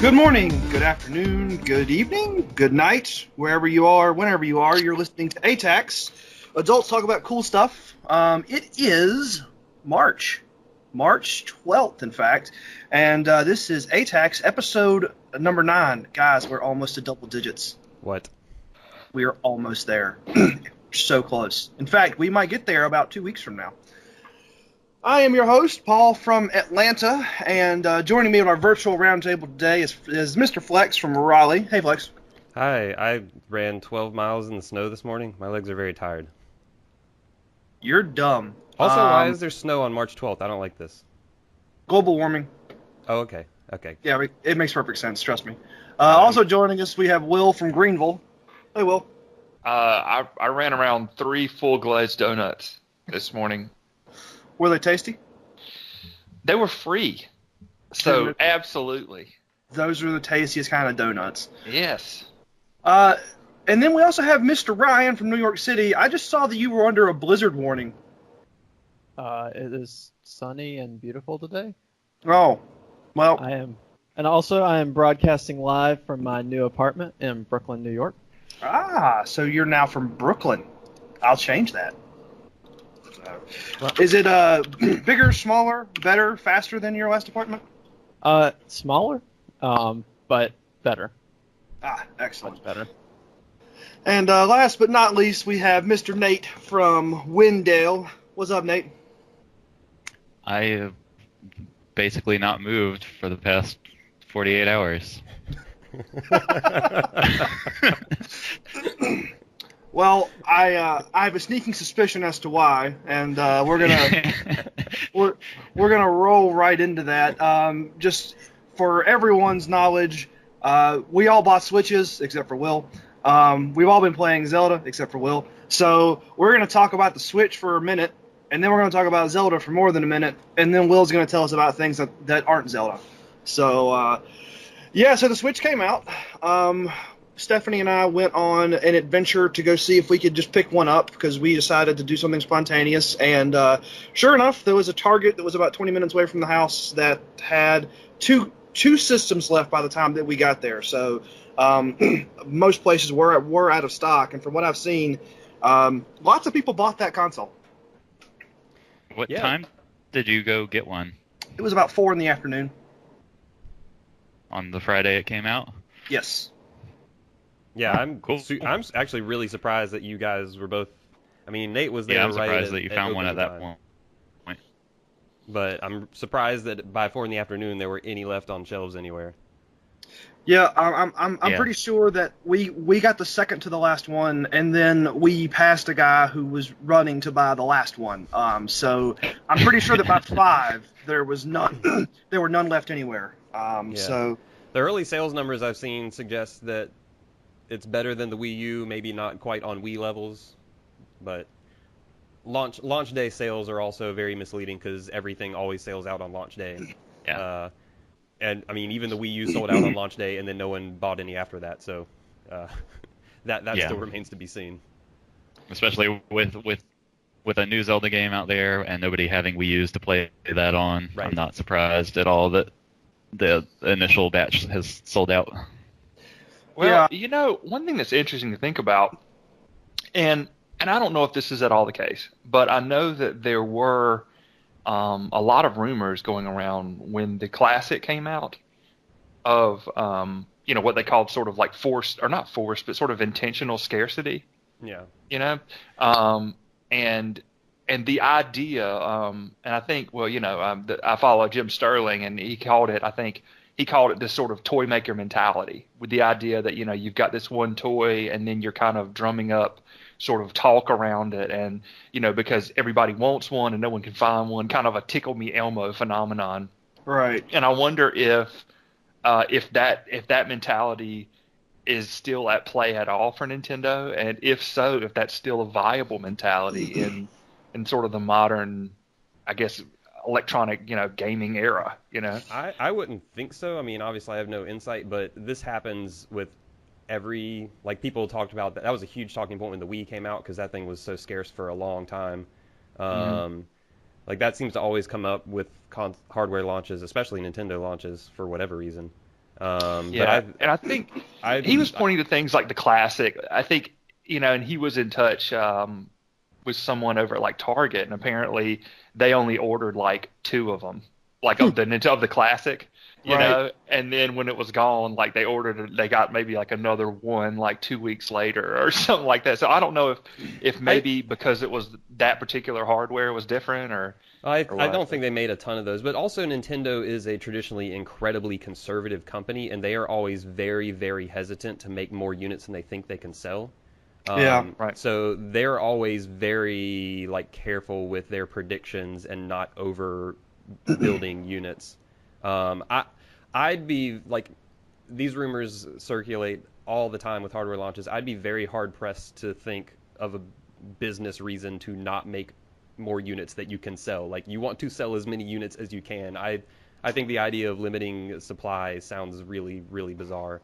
Good morning, good afternoon, good evening, good night, wherever you are, whenever you are. You're listening to ATACS. Adults talk about cool stuff. It is March 12th, in fact, and this is ATACS episode number 9. Guys, we're almost to double digits. What? We are almost there. So close. In fact, we might get there about 2 weeks from now. I am your host, Paul from Atlanta, and joining me on our virtual roundtable today is Mr. Flex from Raleigh. Hey, Flex. Hi, I ran 12 miles in the snow this morning. My legs are very tired. You're dumb. Also, why is there snow on March 12th? I don't like this. Global warming. Oh, okay. Okay. Yeah, it makes perfect sense, trust me. Also joining us, we have Will from Greenville. Hey, Will. I ran around 3 full glazed donuts this morning. Were they tasty? They were free. So, absolutely. Those are the tastiest kind of donuts. Yes. And then we also have Mr. Ryan from New York City. I just saw that you were under a blizzard warning. It is sunny and beautiful today. Oh, well. I am. And also, I am broadcasting live from my new apartment in Brooklyn, New York. Ah, so you're now from Brooklyn. I'll change that. Is it bigger, smaller, better, faster than your last apartment? Smaller, but better. Ah, excellent. Much better. And last but not least, we have Mr. Nate from Wendell. What's up, Nate? I have basically not moved for the past 48 hours. Well, I have a sneaking suspicion as to why, and we're gonna roll right into that. Just for everyone's knowledge, we all bought Switches except for Will. We've all been playing Zelda except for Will. So we're gonna talk about the Switch for a minute, and then we're gonna talk about Zelda for more than a minute, and then Will's gonna tell us about things that aren't Zelda. So so the Switch came out. Stephanie and I went on an adventure to go see if we could just pick one up because we decided to do something spontaneous. And sure enough, there was a Target that was about 20 minutes away from the house that had two systems left by the time that we got there. So most places were out of stock. And from what I've seen, lots of people bought that console. What time did you go get one? It was about 4 in the afternoon. On the Friday it came out? Yes. Yeah, I'm Cool. I'm actually really surprised that you guys were both. I mean, Nate was there. Yeah, I'm right surprised that you found one at that opening time. point. But I'm surprised that by 4 in the afternoon there were any left on shelves anywhere. Yeah, I'm pretty sure that we got the second to the last one, and then we passed a guy who was running to buy the last one. So I'm pretty sure that by 5 there was none. There were none left anywhere. So the early sales numbers I've seen suggest that it's better than the Wii U, maybe not quite on Wii levels, but launch day sales are also very misleading because everything always sales out on launch day. Yeah. And I mean, even the Wii U sold out on launch day, and then no one bought any after that. So that still remains to be seen. Especially with a new Zelda game out there and nobody having Wii U's to play that on. Right. I'm not surprised at all that the initial batch has sold out. Well, one thing that's interesting to think about, and I don't know if this is at all the case, but I know that there were a lot of rumors going around when the Classic came out of, what they called sort of like forced, or not forced, but sort of intentional scarcity. Yeah. And the idea, and I think, I follow Jim Sterling, and he called it this sort of toy maker mentality, with the idea that, you've got this one toy and then you're kind of drumming up sort of talk around it. And, because everybody wants one and no one can find one, kind of a tickle me Elmo phenomenon. right. And I wonder if that mentality is still at play at all for Nintendo. And if so, if that's still a viable mentality in sort of the modern, I guess, electronic, gaming era, I wouldn't think so. I mean, obviously I have no insight, but this happens with every, like, people talked about that was a huge talking point when the Wii came out because that thing was so scarce for a long time. Like, that seems to always come up with hardware launches, especially Nintendo launches, for whatever reason. And I think he was pointing to things like the Classic. I think, and he was in touch with someone over at like Target, and apparently they only ordered like 2 of them, like of the Classic. And then when it was gone, like they got maybe like another one like 2 weeks later or something like that. So I don't know if maybe because it was that particular hardware was different or I don't think they made a ton of those, but also Nintendo is a traditionally incredibly conservative company, and they are always very, very hesitant to make more units than they think they can sell. Right. So they're always very careful with their predictions and not over building units. I'd be these rumors circulate all the time with hardware launches. I'd be very hard pressed to think of a business reason to not make more units that you can sell. You want to sell as many units as you can. I think the idea of limiting supply sounds really, really bizarre.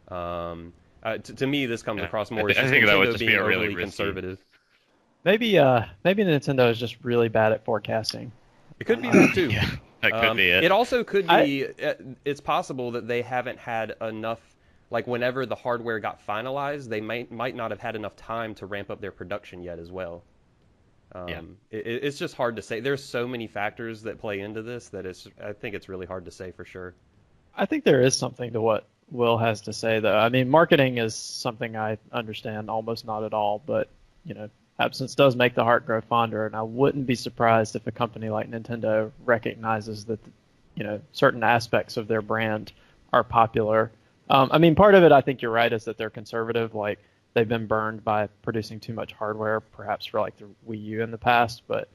To me, this comes across more as I think that would just being be a really overly conservative. Maybe Nintendo is just really bad at forecasting. It could be that too. Yeah, that could be it. It also could be. It's possible that they haven't had enough. Whenever the hardware got finalized, they might not have had enough time to ramp up their production yet as well. It's just hard to say. There's so many factors that play into this that I think it's really hard to say for sure. I think there is something to what Will has to say, though. I mean, marketing is something I understand almost not at all, but absence does make the heart grow fonder, and I wouldn't be surprised if a company like Nintendo recognizes that certain aspects of their brand are popular. I mean, part of it, I think you're right, is that they're conservative. They've been burned by producing too much hardware, perhaps for the Wii U in the past. But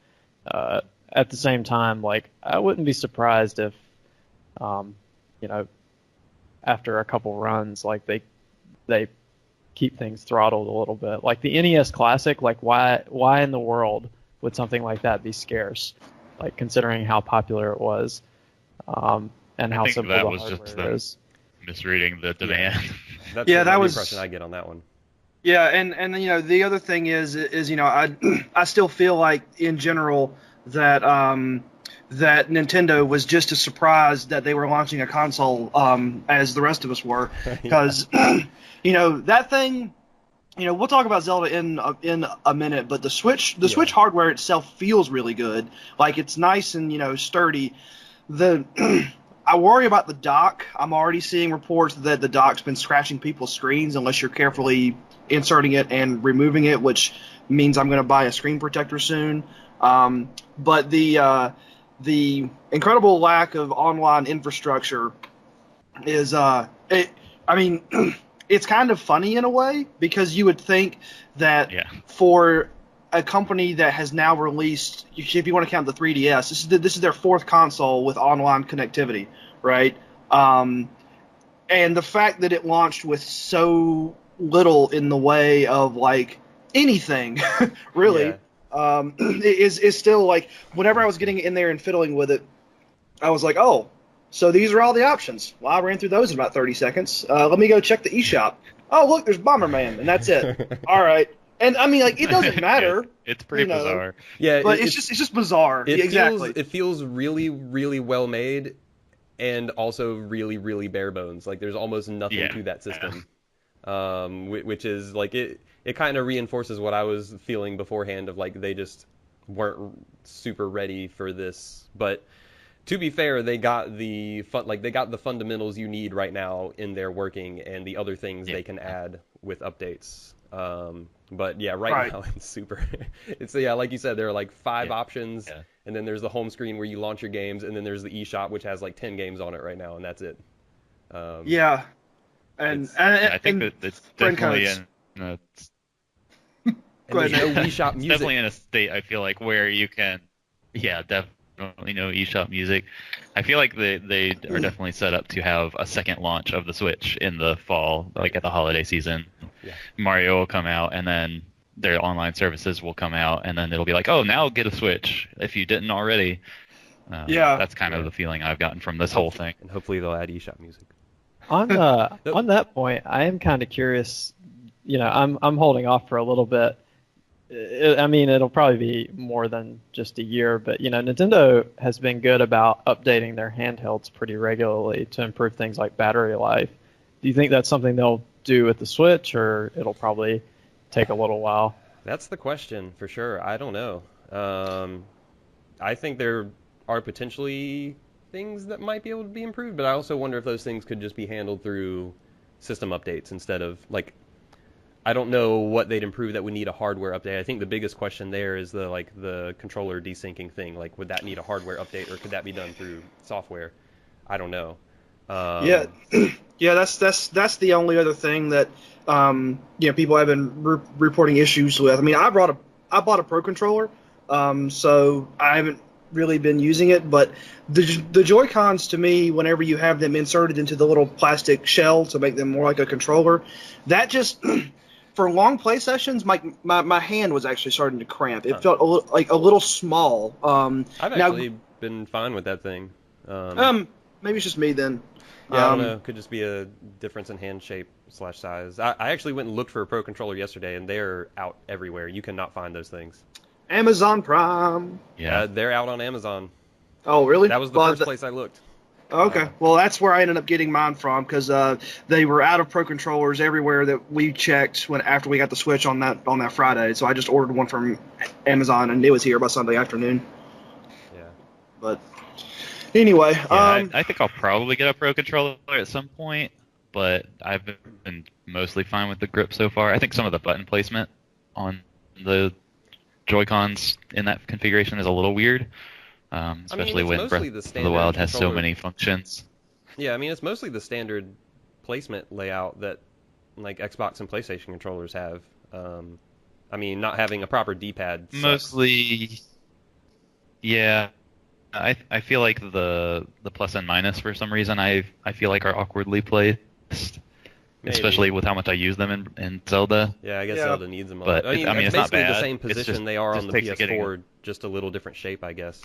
at the same time, I wouldn't be surprised if, after a couple runs, they keep things throttled a little bit. The NES Classic, why in the world would something like that be scarce? Considering how popular it was, and how simple that the was hardware just the is. Misreading the demand. That's that the was impression I get on that one. Yeah, and the other thing is I still feel like in general that that Nintendo was just as surprised that they were launching a console as the rest of us were, because that thing, we'll talk about Zelda in a minute, but the Switch hardware itself feels really good. It's nice and sturdy. I worry about the dock. I'm already seeing reports that the dock's been scratching people's screens unless you're carefully inserting it and removing it, which means I'm going to buy a screen protector soon. But the incredible lack of online infrastructure is it's kind of funny in a way, because you would think that for a company that has now released, if you want to count the 3DS, this is their 4th console with online connectivity, right? And the fact that it launched with so little in the way of anything, really, is still whenever I was getting in there and fiddling with it, I was like, oh, so these are all the options. Well, I ran through those in about 30 seconds. Let me go check the eShop. Oh, look, there's Bomberman, and that's it. All right. And I mean, it doesn't matter. It's pretty bizarre. Yeah, but it's just bizarre. Exactly. It feels really, really well made, and also really, really bare bones. There's almost nothing to that system, which is it kind of reinforces what I was feeling beforehand of they just weren't super ready for this. But to be fair, they got the fundamentals you need right now in their working, and the other things they can add with updates. But right now it's super. It's like you said, there are 5 options, and then there's the home screen where you launch your games, and then there's the eShop, which has 10 games on it right now, and that's it. And I think that it's definitely in there's no eShop music. Definitely in a state, I feel where you can, definitely no eShop music. I feel they are definitely set up to have a second launch of the Switch in the fall, at the holiday season. Yeah. Mario will come out, and then their online services will come out, and then it'll be oh, now get a Switch if you didn't already. That's kind of the feeling I've gotten from this whole thing. And hopefully they'll add eShop music. On that point, I am kind of curious. I'm holding off for a little bit. I mean, it'll probably be more than just a year, but Nintendo has been good about updating their handhelds pretty regularly to improve things like battery life. Do you think that's something they'll do with the Switch, or it'll probably take a little while? That's the question for sure. I don't know. I think there are potentially things that might be able to be improved, but I also wonder if those things could just be handled through system updates instead of like. I don't know what they'd improve that would need a hardware update. I think the biggest question there is the controller desyncing thing. Like, would that need a hardware update, or could that be done through software? I don't know. Yeah, yeah, that's the only other thing that people have been reporting issues with. I mean, I bought a Pro controller, so I haven't really been using it. But the Joy Cons, to me, whenever you have them inserted into the little plastic shell to make them more like a controller, that just for long play sessions, my hand was actually starting to cramp. It felt a little small. I've actually been fine with that thing. Maybe it's just me then. Yeah, I don't know. It could just be a difference in hand shape / size. I actually went and looked for a Pro controller yesterday, and they're out everywhere. You cannot find those things. Amazon Prime. Yeah, they're out on Amazon. Oh, really? That was the first place I looked. Okay, well, that's where I ended up getting mine from, because they were out of Pro controllers everywhere that we checked after we got the Switch on that Friday. So I just ordered one from Amazon, and it was here by Sunday afternoon. Yeah. But anyway, I think I'll probably get a Pro controller at some point, but I've been mostly fine with the grip so far. I think some of the button placement on the Joy-Cons in that configuration is a little weird. Especially when Breath of the Wild has so many functions. Yeah, I mean, it's mostly the standard placement layout that like Xbox and PlayStation controllers have. I mean, not having a proper D-pad sucks. Mostly, yeah. I feel like the plus and minus for some reason I feel like are awkwardly placed. Maybe. Especially with how much I use them in Zelda. Yeah, I guess Zelda needs them a lot. But I mean, it's not bad. The same position they are on the PS4, just a little different shape, I guess.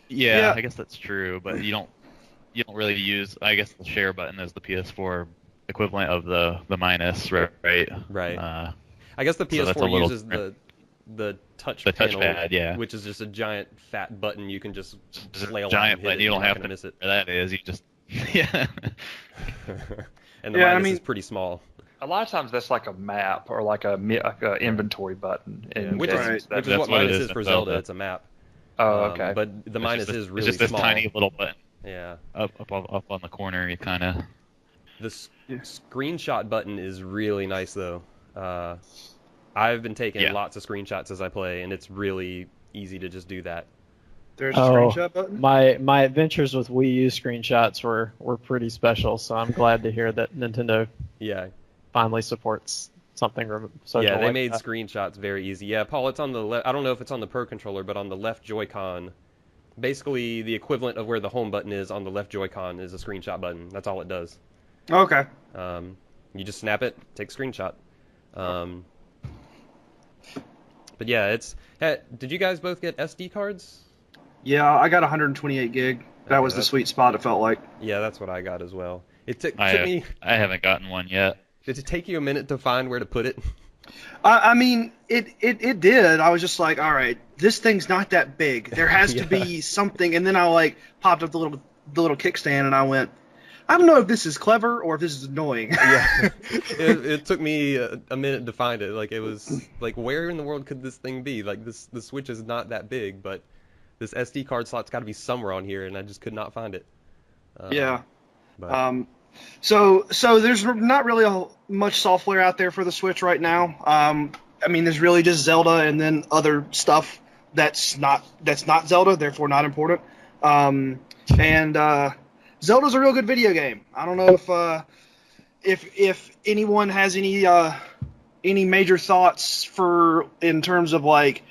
Yeah, I guess that's true. But you don't really use. I guess the share button is the PS4 equivalent of the minus, right? Right. I guess the PS4 uses the touch panel, touchpad, which is just a giant fat button you can just flail giant on and hit. You don't have to miss it. That is, you just yeah. And the minus is pretty small. A lot of times that's like a map or like a inventory button. Which is what minus is for Zelda. It's a map. Oh, okay. But the minus is really small. It's just this tiny little button. Yeah. Up on the corner, you kind of. The screenshot button is really nice, though. I've been taking lots of screenshots as I play, and it's really easy to just do that. There's a screenshot button? My adventures with Wii U screenshots were pretty special, so I'm glad to hear that Nintendo finally supports something social. Yeah, they like made that. Screenshots very easy. Yeah, Paul, it's on the left. I don't know if it's on the Pro controller, but on the left Joy-Con, basically the equivalent of where the home button is on the left Joy-Con is a screenshot button. That's all it does. Okay. You just snap it, take a screenshot. But yeah, did you guys both get SD cards? Yeah, I got 128 gig. That was the sweet spot, it felt like. Yeah, that's what I got as well. It took me... I haven't gotten one yet. Did it take you a minute to find where to put it? I mean, it did. I was just like, all right, this thing's not that big. There has to be something. And then I popped up the little kickstand, and I went, I don't know if this is clever or if this is annoying. Yeah, it took me a minute to find it. Like, it was like, where in the world could this thing be? Like, the Switch is not that big, but this SD card slot's got to be somewhere on here, and I just could not find it. So there's not really much software out there for the Switch right now. I mean, there's really just Zelda and then other stuff that's not Zelda, therefore not important. Zelda's a real good video game. I don't know if anyone has any major thoughts in terms of like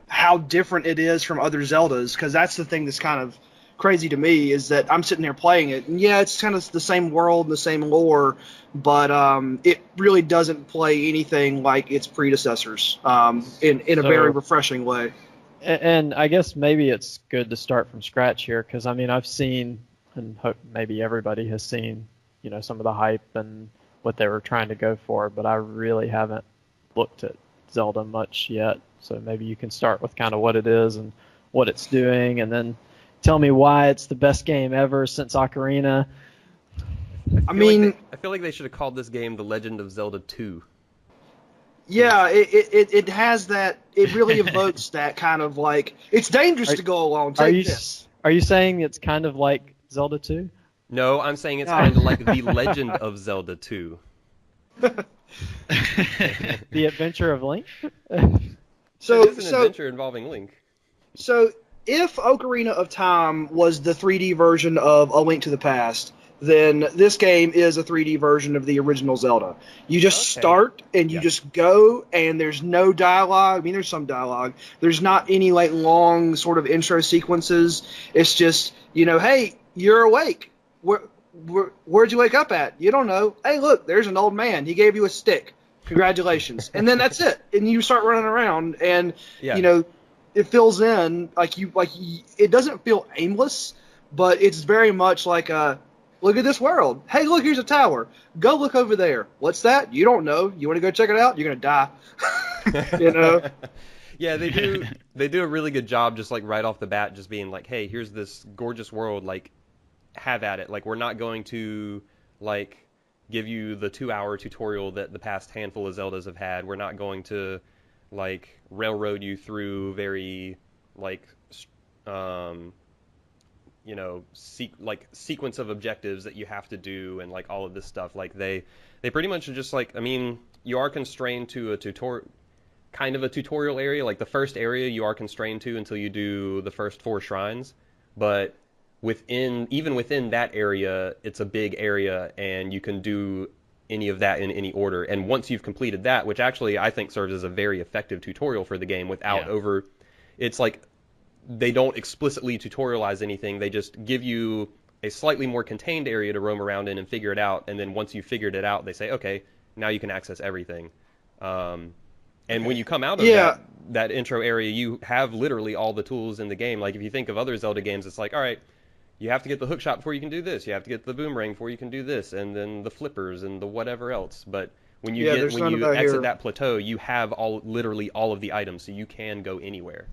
how different it is from other Zeldas, because that's the thing that's kind of crazy to me, is that I'm sitting here playing it, and yeah, it's kind of the same world and the same lore, but it really doesn't play anything like its predecessors in a very refreshing way. And I guess maybe it's good to start from scratch here, because I mean, I've seen, and hope maybe everybody has seen, some of the hype and what they were trying to go for, but I really haven't looked at Zelda much yet, so maybe you can start with kind of what it is and what it's doing, and then tell me why it's the best game ever since Ocarina. I mean, I feel like they should have called this game The Legend of Zelda 2. yeah, it has that. It really evokes that kind of like it's dangerous to go alone. Take this. Are you saying it's kind of like Zelda 2? No, I'm saying it's kind of like The Legend of Zelda 2. The Adventure of Link? So it is an adventure involving Link. So if Ocarina of Time was the 3D version of A Link to the Past, then this game is a 3D version of the original Zelda. You just start and you just go, and there's no dialogue. I mean, there's some dialogue. There's not any like long sort of intro sequences. It's just, hey, you're awake. Where'd you wake up at? You don't know. Hey, look, there's an old man. He gave you a stick. Congratulations. And then that's it. And you start running around, and it fills in it doesn't feel aimless, but it's very much like look at this world. Hey, look, here's a tower. Go look over there. What's that? You don't know. You want to go check it out? You're gonna die. Yeah, they do a really good job just like right off the bat, just being like, hey, here's this gorgeous world, like have at it. Like we're not going to like give you the 2-hour tutorial that the past handful of Zeldas have had. We're not going to like railroad you through very like sequence of objectives that you have to do and like all of this stuff. Like they pretty much are just like, I mean, you are constrained to a tutorial area. Like the first area you are constrained to until you do the first 4 shrines, but even within that area, it's a big area and you can do any of that in any order. And once you've completed that, which actually I think serves as a very effective tutorial for the game without it's like they don't explicitly tutorialize anything. They just give you a slightly more contained area to roam around in and figure it out. And then once you've figured it out, they say, okay, now you can access everything. And when you come out of that intro area, you have literally all the tools in the game. Like if you think of other Zelda games, it's like, all right, you have to get the hookshot before you can do this. You have to get the boomerang before you can do this, and then the flippers and the whatever else. But when you exit that plateau, you have literally all of the items, so you can go anywhere.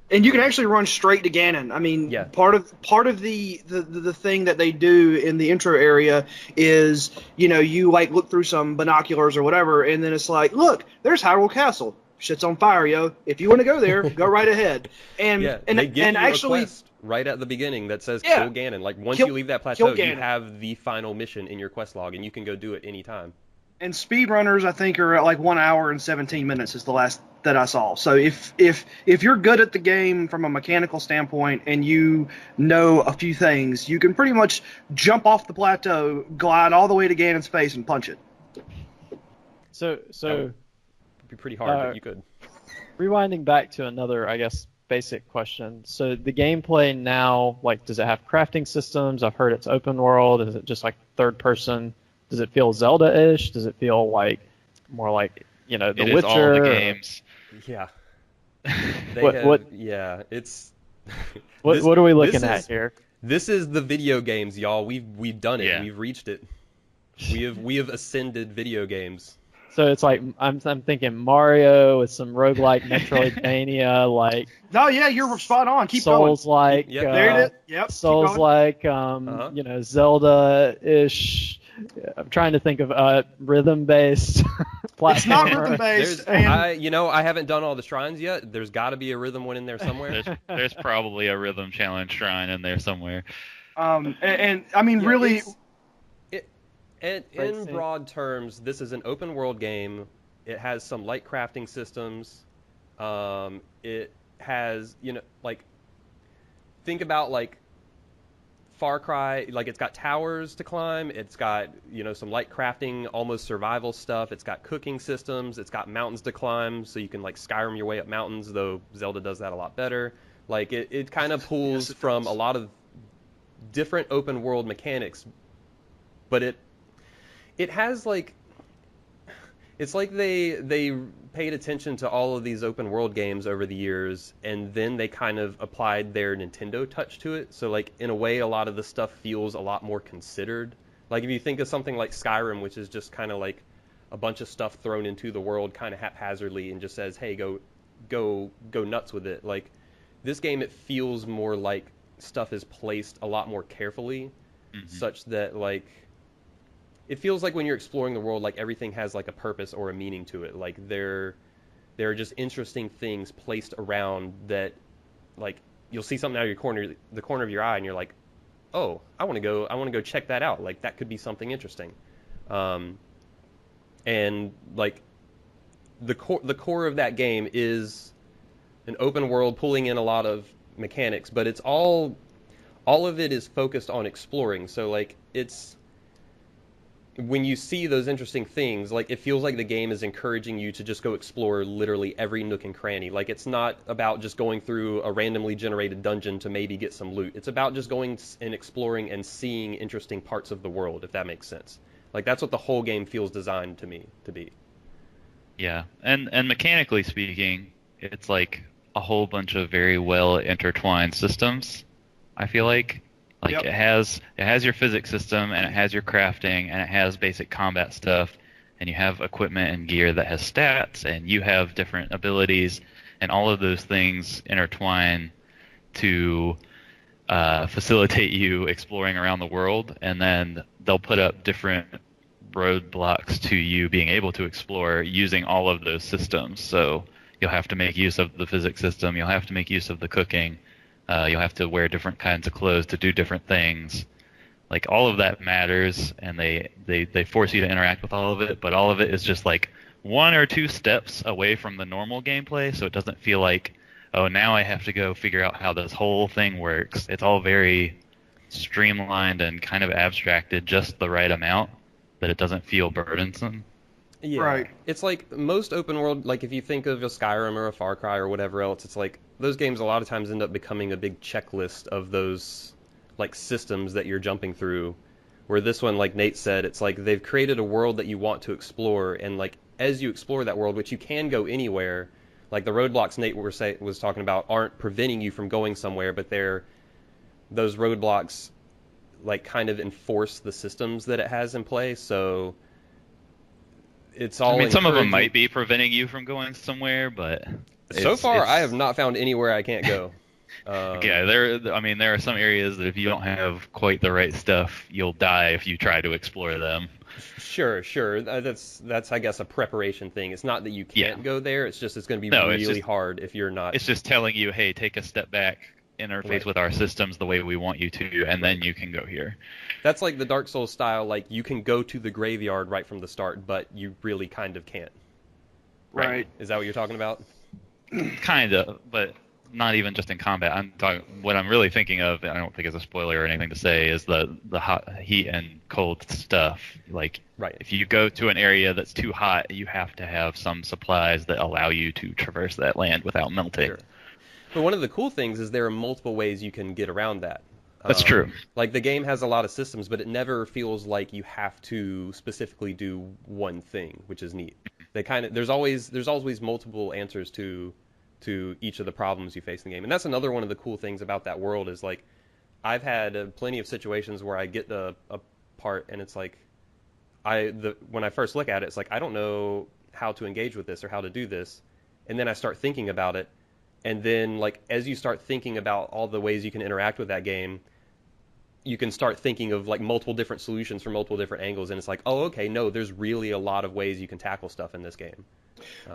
And you can actually run straight to Ganon. I mean, part of the thing that they do in the intro area is, you like look through some binoculars or whatever, and then it's like, look, there's Hyrule Castle. Shit's on fire, yo. If you want to go there, go right ahead. And they give you actually a quest right at the beginning that says kill Ganon. Like once you leave that plateau, you have the final mission in your quest log, and you can go do it anytime. And speedrunners, I think, are at like 1 hour and 17 minutes is the last that I saw. So if you're good at the game from a mechanical standpoint and you know a few things, you can pretty much jump off the plateau, glide all the way to Ganon's face, and punch it. So it'd be pretty hard, but you could. Rewinding back to another, I guess, basic question. So the gameplay now, like, does it have crafting systems? I've heard it's open world. Is it just like third person? Does it feel Zelda-ish? Does it feel like more like, The Witcher? It is all the games. Yeah. It's. What are we looking at here? This is the video games, y'all. We've done it. Yeah. We've reached it. We have ascended video games. So it's like I'm thinking Mario with some roguelike Metroidvania, like. No, yeah, you're spot on. Keep Souls going. Like. Yep. There it is. Yep. Souls like, Zelda-ish. I'm trying to think of rhythm-based platformer. It's not rhythm-based. I haven't done all the shrines yet. There's got to be a rhythm one in there somewhere. There's probably a rhythm challenge shrine in there somewhere. And I mean, really. In broad terms, this is an open world game. It has some light crafting systems. It has, think about like Far Cry, like it's got towers to climb. It's got, some light crafting, almost survival stuff. It's got cooking systems. It's got mountains to climb, so you can like Skyrim your way up mountains, though Zelda does that a lot better. Like it kind of pulls from a lot of different open world mechanics, but it has like, it's like they paid attention to all of these open world games over the years, and then they kind of applied their Nintendo touch to it. So like in a way, a lot of the stuff feels a lot more considered. Like if you think of something like Skyrim, which is just kind of like a bunch of stuff thrown into the world kind of haphazardly and just says, hey, go nuts with it. Like, this game, it feels more like stuff is placed a lot more carefully, such that, like, it feels like when you're exploring the world, like, everything has, like, a purpose or a meaning to it. Like, there are just interesting things placed around that, like, you'll see something out of the corner of your eye, and you're like, oh, I want to go check that out. Like, that could be something interesting. And, like, the core of that game is an open world pulling in a lot of mechanics, but it's all of it is focused on exploring. So, like, it's when you see those interesting things, like, it feels like the game is encouraging you to just go explore literally every nook and cranny. Like, it's not about just going through a randomly generated dungeon to maybe get some loot. It's about just going and exploring and seeing interesting parts of the world, if that makes sense. Like, that's what the whole game feels designed to me to be. Yeah, and mechanically speaking, it's like a whole bunch of very well intertwined systems, I feel like. Like, Yep. it has your physics system, and it has your crafting, and it has basic combat stuff, and you have equipment and gear that has stats, and you have different abilities, and all of those things intertwine to facilitate you exploring around the world, and then they'll put up different roadblocks to you being able to explore using all of those systems. So you'll have to make use of the physics system, you'll have to make use of the cooking, you'll have to wear different kinds of clothes to do different things. Like, all of that matters, and they force you to interact with all of it, but all of it is just like one or two steps away from the normal gameplay, so it doesn't feel like, oh, now I have to go figure out how this whole thing works. It's all very streamlined and kind of abstracted just the right amount that it doesn't feel burdensome. Yeah. Right. It's like most open world, like, if you think of a Skyrim or a Far Cry or whatever else, it's like those games a lot of times end up becoming a big checklist of those, like, systems that you're jumping through. Where this one, like Nate said, it's like they've created a world that you want to explore, and, like, as you explore that world, which you can go anywhere, like the roadblocks Nate was talking about aren't preventing you from going somewhere, but those roadblocks, like, kind of enforce the systems that it has in play. So it's all. I mean, some of them might be preventing you from going somewhere, but so far I have not found anywhere I can't go. Yeah, there are some areas that if you don't have quite the right stuff, you'll die if you try to explore them. Sure. That's I guess a preparation thing. It's not that you can't go there. It's just it's going to be really hard if you're not. It's just telling you, hey, take a step back, interface with our systems the way we want you to, and then you can go here. That's like the Dark Souls style. Like, you can go to the graveyard right from the start, but you really kind of can't. Right. Is that what you're talking about? Kind of, but not even just in combat. I'm talking. What I'm really thinking of, and I don't think it's a spoiler or anything to say, is the hot heat and cold stuff. Like, if you go to an area that's too hot, you have to have some supplies that allow you to traverse that land without melting. Sure. But one of the cool things is there are multiple ways you can get around that. That's true. Like, the game has a lot of systems, but it never feels like you have to specifically do one thing, which is neat. There's always multiple answers to each of the problems you face in the game. And that's another one of the cool things about that world is, like, I've had plenty of situations where I get a part and it's like, when I first look at it, it's like, I don't know how to engage with this or how to do this. And then I start thinking about it. And then, like, as you start thinking about all the ways you can interact with that game, you can start thinking of, like, multiple different solutions from multiple different angles. And it's like, oh, okay, no, there's really a lot of ways you can tackle stuff in this game.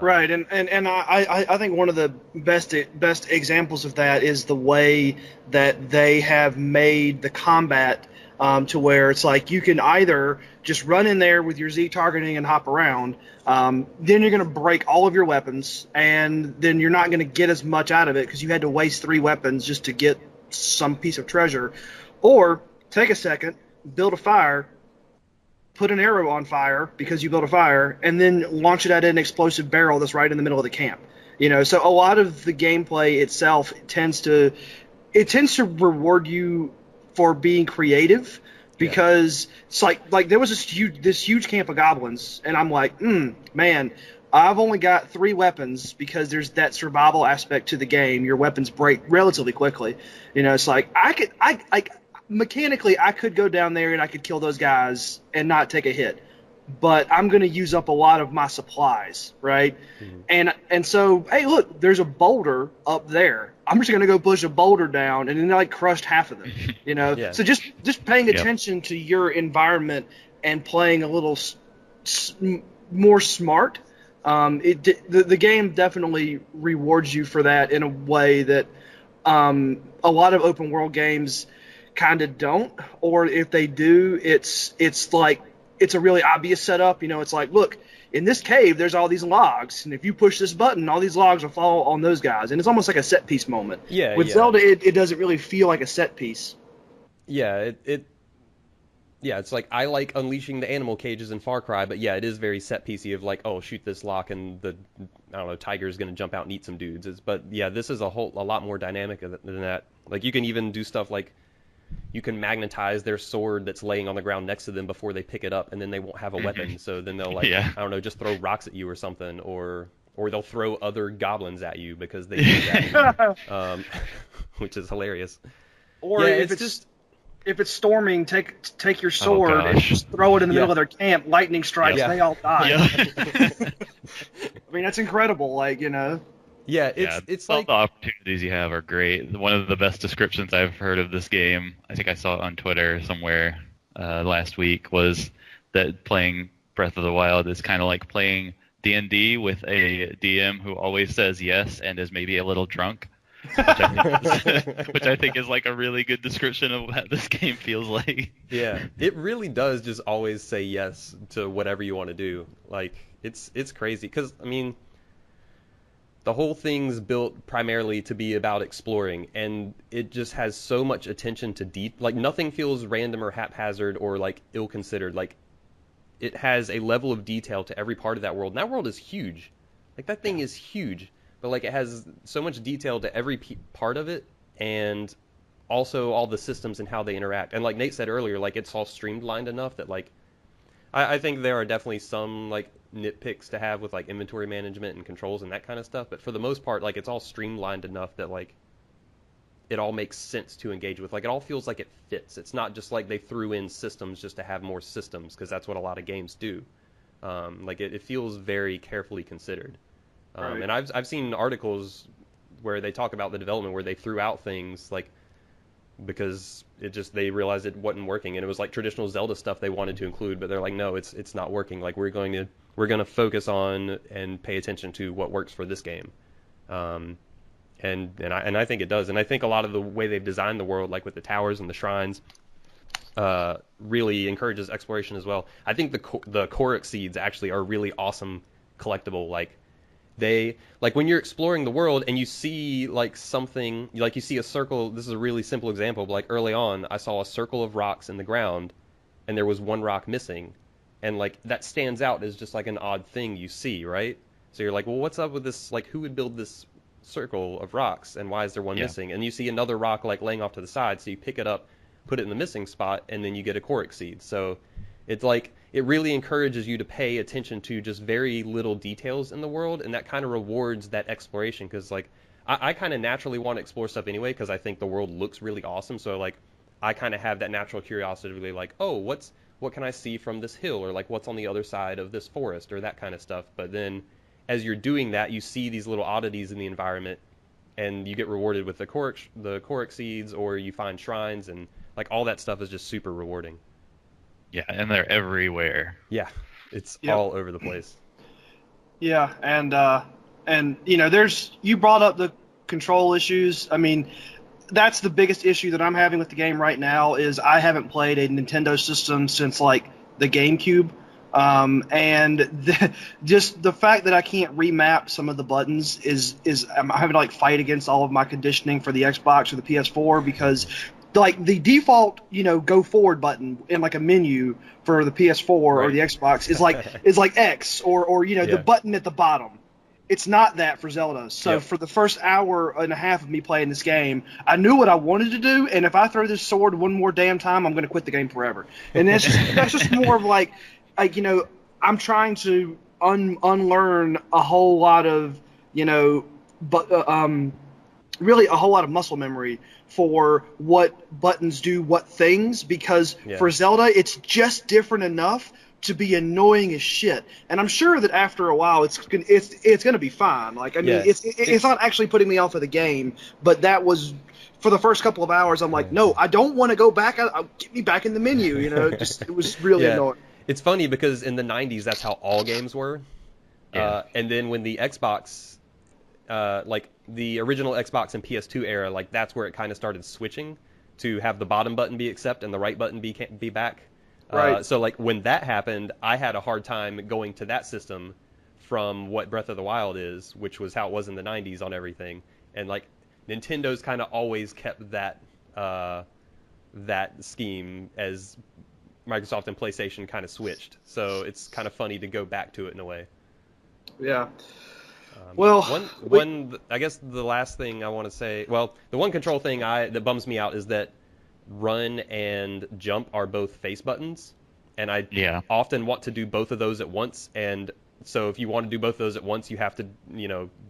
Right, and I think one of the best examples of that is the way that they have made the combat to where it's like you can either just run in there with your Z targeting and hop around, then you're going to break all of your weapons, and then you're not going to get as much out of it because you had to waste 3 weapons just to get some piece of treasure, or take a second, build a fire, put an arrow on fire because you built a fire, and then launch it at an explosive barrel that's right in the middle of the camp. You know, so a lot of the gameplay itself tends to reward you for being creative, because it's like there was this huge camp of goblins, and I'm like, man, I've only got 3 weapons because there's that survival aspect to the game. Your weapons break relatively quickly. You know, it's like mechanically, I could go down there and I could kill those guys and not take a hit. but I'm going to use up a lot of my supplies, right? And so, hey, look, there's a boulder up there. I'm just going to go push a boulder down, and then I crushed half of them, Yeah. So just paying attention to your environment and playing a little more smart. The game definitely rewards you for that in a way that a lot of open world games kind of don't, or if they do, it's like it's a really obvious setup. It's like, look, in this cave there's all these logs, and if you push this button, all these logs will fall on those guys, and it's almost like a set piece moment. With Zelda, it doesn't really feel like a set piece. Yeah, it's like I like unleashing the animal cages in Far Cry, but yeah, it is very set piecey of like, oh, shoot this lock and the tiger's gonna jump out and eat some dudes. But yeah, this is a lot more dynamic than that. Like you can even do stuff like you can magnetize their sword that's laying on the ground next to them before they pick it up, and then they won't have a weapon. So then they'll just throw rocks at you or something, or they'll throw other goblins at you because they do that, which is hilarious. Or if it's storming, take your sword and just throw it in the middle of their camp. Lightning strikes, they all die. I mean, that's incredible. Yeah, it's like the opportunities you have are great. One of the best descriptions I've heard of this game, I think I saw it on Twitter somewhere last week, was that playing Breath of the Wild is kind of like playing D&D with a DM who always says yes and is maybe a little drunk. Which I think is like a really good description of what this game feels like. Yeah, it really does just always say yes to whatever you want to do. Like it's crazy because I mean, the whole thing's built primarily to be about exploring, and it just has so much attention to like nothing feels random or haphazard or like ill-considered. Like it has a level of detail to every part of that world, and that world is huge. Like that thing is huge. But like it has so much detail to every part of it, and also all the systems and how they interact. And like Nate said earlier, like it's all streamlined enough that like I think there are definitely some like nitpicks to have with like inventory management and controls and that kind of stuff. But for the most part, like it's all streamlined enough that like it all makes sense to engage with. Like it all feels like it fits. It's not just like they threw in systems just to have more systems, because that's what a lot of games do. Like it feels very carefully considered. Right. And I've seen articles where they talk about the development where they threw out things like because they realized it wasn't working, and it was like traditional Zelda stuff they wanted to include, but they're like, no, it's not working. Like we're going to focus on and pay attention to what works for this game. And I think it does, and I think a lot of the way they've designed the world, like with the towers and the shrines, really encourages exploration as well. I think the Korok seeds actually are really awesome collectible. Like when you're exploring the world and you see like something, like you see a circle. This is a really simple example, but like early on I saw a circle of rocks in the ground and there was one rock missing, and like that stands out as just like an odd thing you see, right? So you're like, well, what's up with this? Like who would build this circle of rocks, and why is there one missing? And you see another rock like laying off to the side, so you pick it up, put it in the missing spot, and then you get a Korok seed. So it's like it really encourages you to pay attention to just very little details in the world, and that kind of rewards that exploration, because like I kind of naturally want to explore stuff anyway, because I think the world looks really awesome. So like I kind of have that natural curiosity to be like, oh, what can I see from this hill, or like what's on the other side of this forest, or that kind of stuff. But then as you're doing that, you see these little oddities in the environment, and you get rewarded with the Korok seeds, or you find shrines, and like all that stuff is just super rewarding. Yeah, and they're everywhere. Yeah, it's all over the place. Yeah, and you brought up the control issues. I mean, that's the biggest issue that I'm having with the game right now is I haven't played a Nintendo system since like the GameCube. And just the fact that I can't remap some of the buttons is I'm having to like fight against all of my conditioning for the Xbox or the PS4, because like the default, go forward button in like a menu for the PS4 or the Xbox is like X or the button at the bottom. It's not that for Zelda. So for the first hour and a half of me playing this game, I knew what I wanted to do, and if I throw this sword one more damn time, I'm going to quit the game forever. And that's just more of like I'm trying to unlearn a whole lot of really a whole lot of muscle memory for what buttons do what things, because for Zelda it's just different enough to be annoying as shit. And I'm sure that after a while it's gonna be fine. Like, I mean, Yeah, it's not actually putting me off of the game, but that was for the first couple of hours. I'm like, no, I don't want to go back. Get me back in the menu. You know, just it was really Yeah. annoying. It's funny because in the 90s, that's how all games were. Yeah. And then when the Xbox, like the original Xbox and PS2 era, like that's where it kind of started switching to have the bottom button be accept and the right button be back. Right. So like when that happened, I had a hard time going to that system from what Breath of the Wild is, which was how it was in the 90s on everything. And like Nintendo's kind of always kept that that scheme as Microsoft and PlayStation kind of switched. So it's kind of funny to go back to it in a way. Yeah. Well, I guess the last thing I want to say, well, the one control thing that bums me out is that run and jump are both face buttons, and I often want to do both of those at once. And so if you want to do both of those at once, you have to,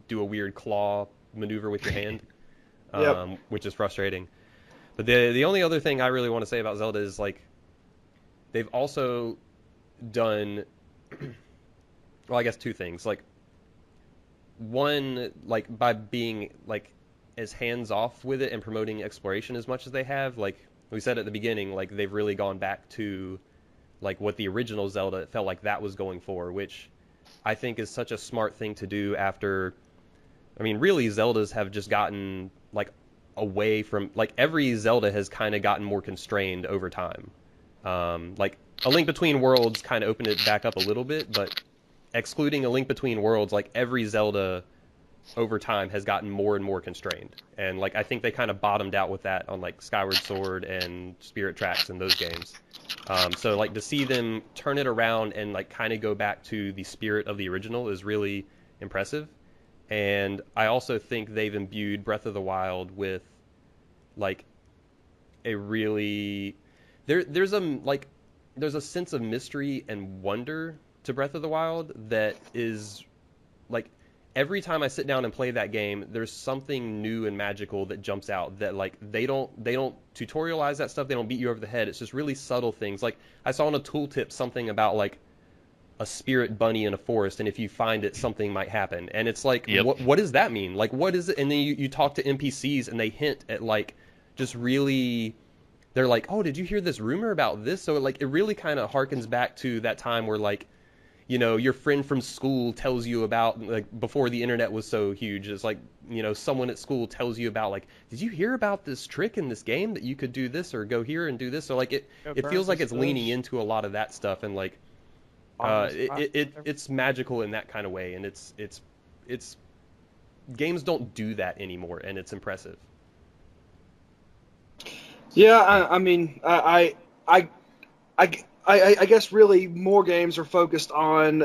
do a weird claw maneuver with your hand, which is frustrating. But the only other thing I really want to say about Zelda is like they've also done, well, I guess two things. Like one, like by being like as hands off with it and promoting exploration as much as they have, like we said at the beginning, like they've really gone back to like what the original Zelda felt like that was going for, which I think is such a smart thing to do after, I mean, really Zeldas have just gotten like away from, like every Zelda has kind of gotten more constrained over time. Like A Link Between Worlds kind of opened it back up a little bit, but excluding A Link Between Worlds, like every Zelda over time has gotten more and more constrained. And like I think they kind of bottomed out with that on like Skyward Sword and Spirit Tracks and those games. So like to see them turn it around and like kind of go back to the spirit of the original is really impressive. And I also think they've imbued Breath of the Wild with like a really there's a sense of mystery and wonder to Breath of the Wild that is like every time I sit down and play that game, there's something new and magical that jumps out that like they don't tutorialize that stuff. They don't beat you over the head. It's just really subtle things. Like I saw on a tooltip something about like a spirit bunny in a forest, and if you find it, something might happen. And it's like, what does that mean? Like, what is it? And then you talk to NPCs, and they hint at like just really. They're like, oh, did you hear this rumor about this? So like it really kind of harkens back to that time where like, your friend from school tells you about, like, before the internet was so huge, it's like, someone at school tells you about, like, did you hear about this trick in this game that you could do this or go here and do this? So, like, it feels like it's leaning into a lot of that stuff, and, like, it's magical in that kind of way, and it's games don't do that anymore, and it's impressive. Yeah, I mean, I guess really more games are focused on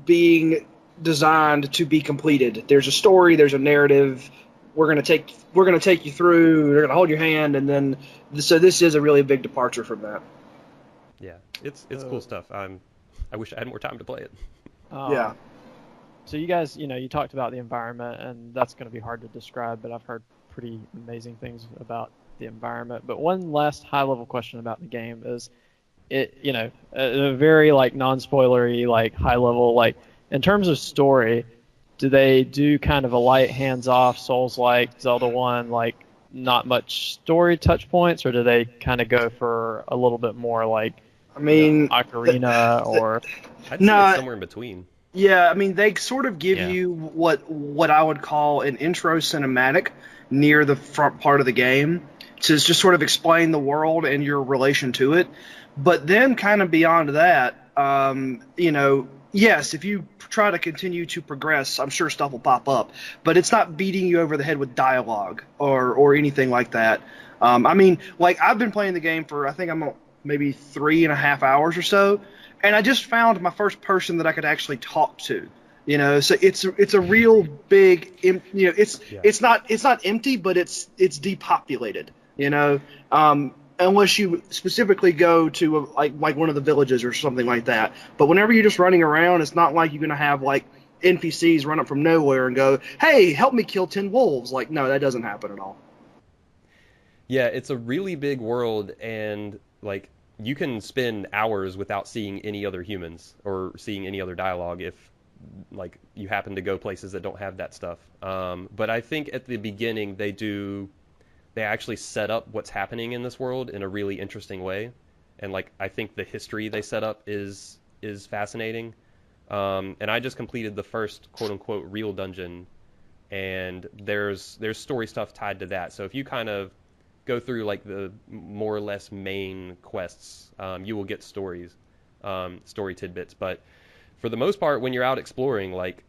being designed to be completed. There's a story, there's a narrative. We're gonna take you through. We're gonna hold your hand, and then so this is a really big departure from that. Yeah, it's cool stuff. I wish I had more time to play it. Yeah. So you guys, you talked about the environment, and that's going to be hard to describe, but I've heard pretty amazing things about the environment. But one last high-level question about the game is, a very like non-spoilery, like high-level, like in terms of story, do they do kind of a light hands-off Souls-like Zelda 1, like not much story touch points, or do they kind of go for a little bit more like, Ocarina or? I'd say it's somewhere in between. Yeah, I mean, they sort of give you what I would call an intro cinematic near the front part of the game to just sort of explain the world and your relation to it. But then kind of beyond that, yes, if you try to continue to progress, I'm sure stuff will pop up. But it's not beating you over the head with dialogue or anything like that. I mean, like, I've been playing the game for, I think I'm maybe 3.5 hours or so, and I just found my first person that I could actually talk to. So it's a real big, it's not empty, but it's depopulated. Unless you specifically go to like one of the villages or something like that. But whenever you're just running around, it's not like you're gonna have like NPCs run up from nowhere and go, "Hey, help me kill 10 wolves." Like, no, that doesn't happen at all. Yeah, it's a really big world, and like you can spend hours without seeing any other humans or seeing any other dialogue if like you happen to go places that don't have that stuff. But I think at the beginning they actually set up what's happening in this world in a really interesting way, and like I think the history they set up is fascinating. And I just completed the first quote unquote real dungeon, and there's story stuff tied to that. So if you kind of go through like the more or less main quests, you will get story tidbits. But for the most part, when you're out exploring, like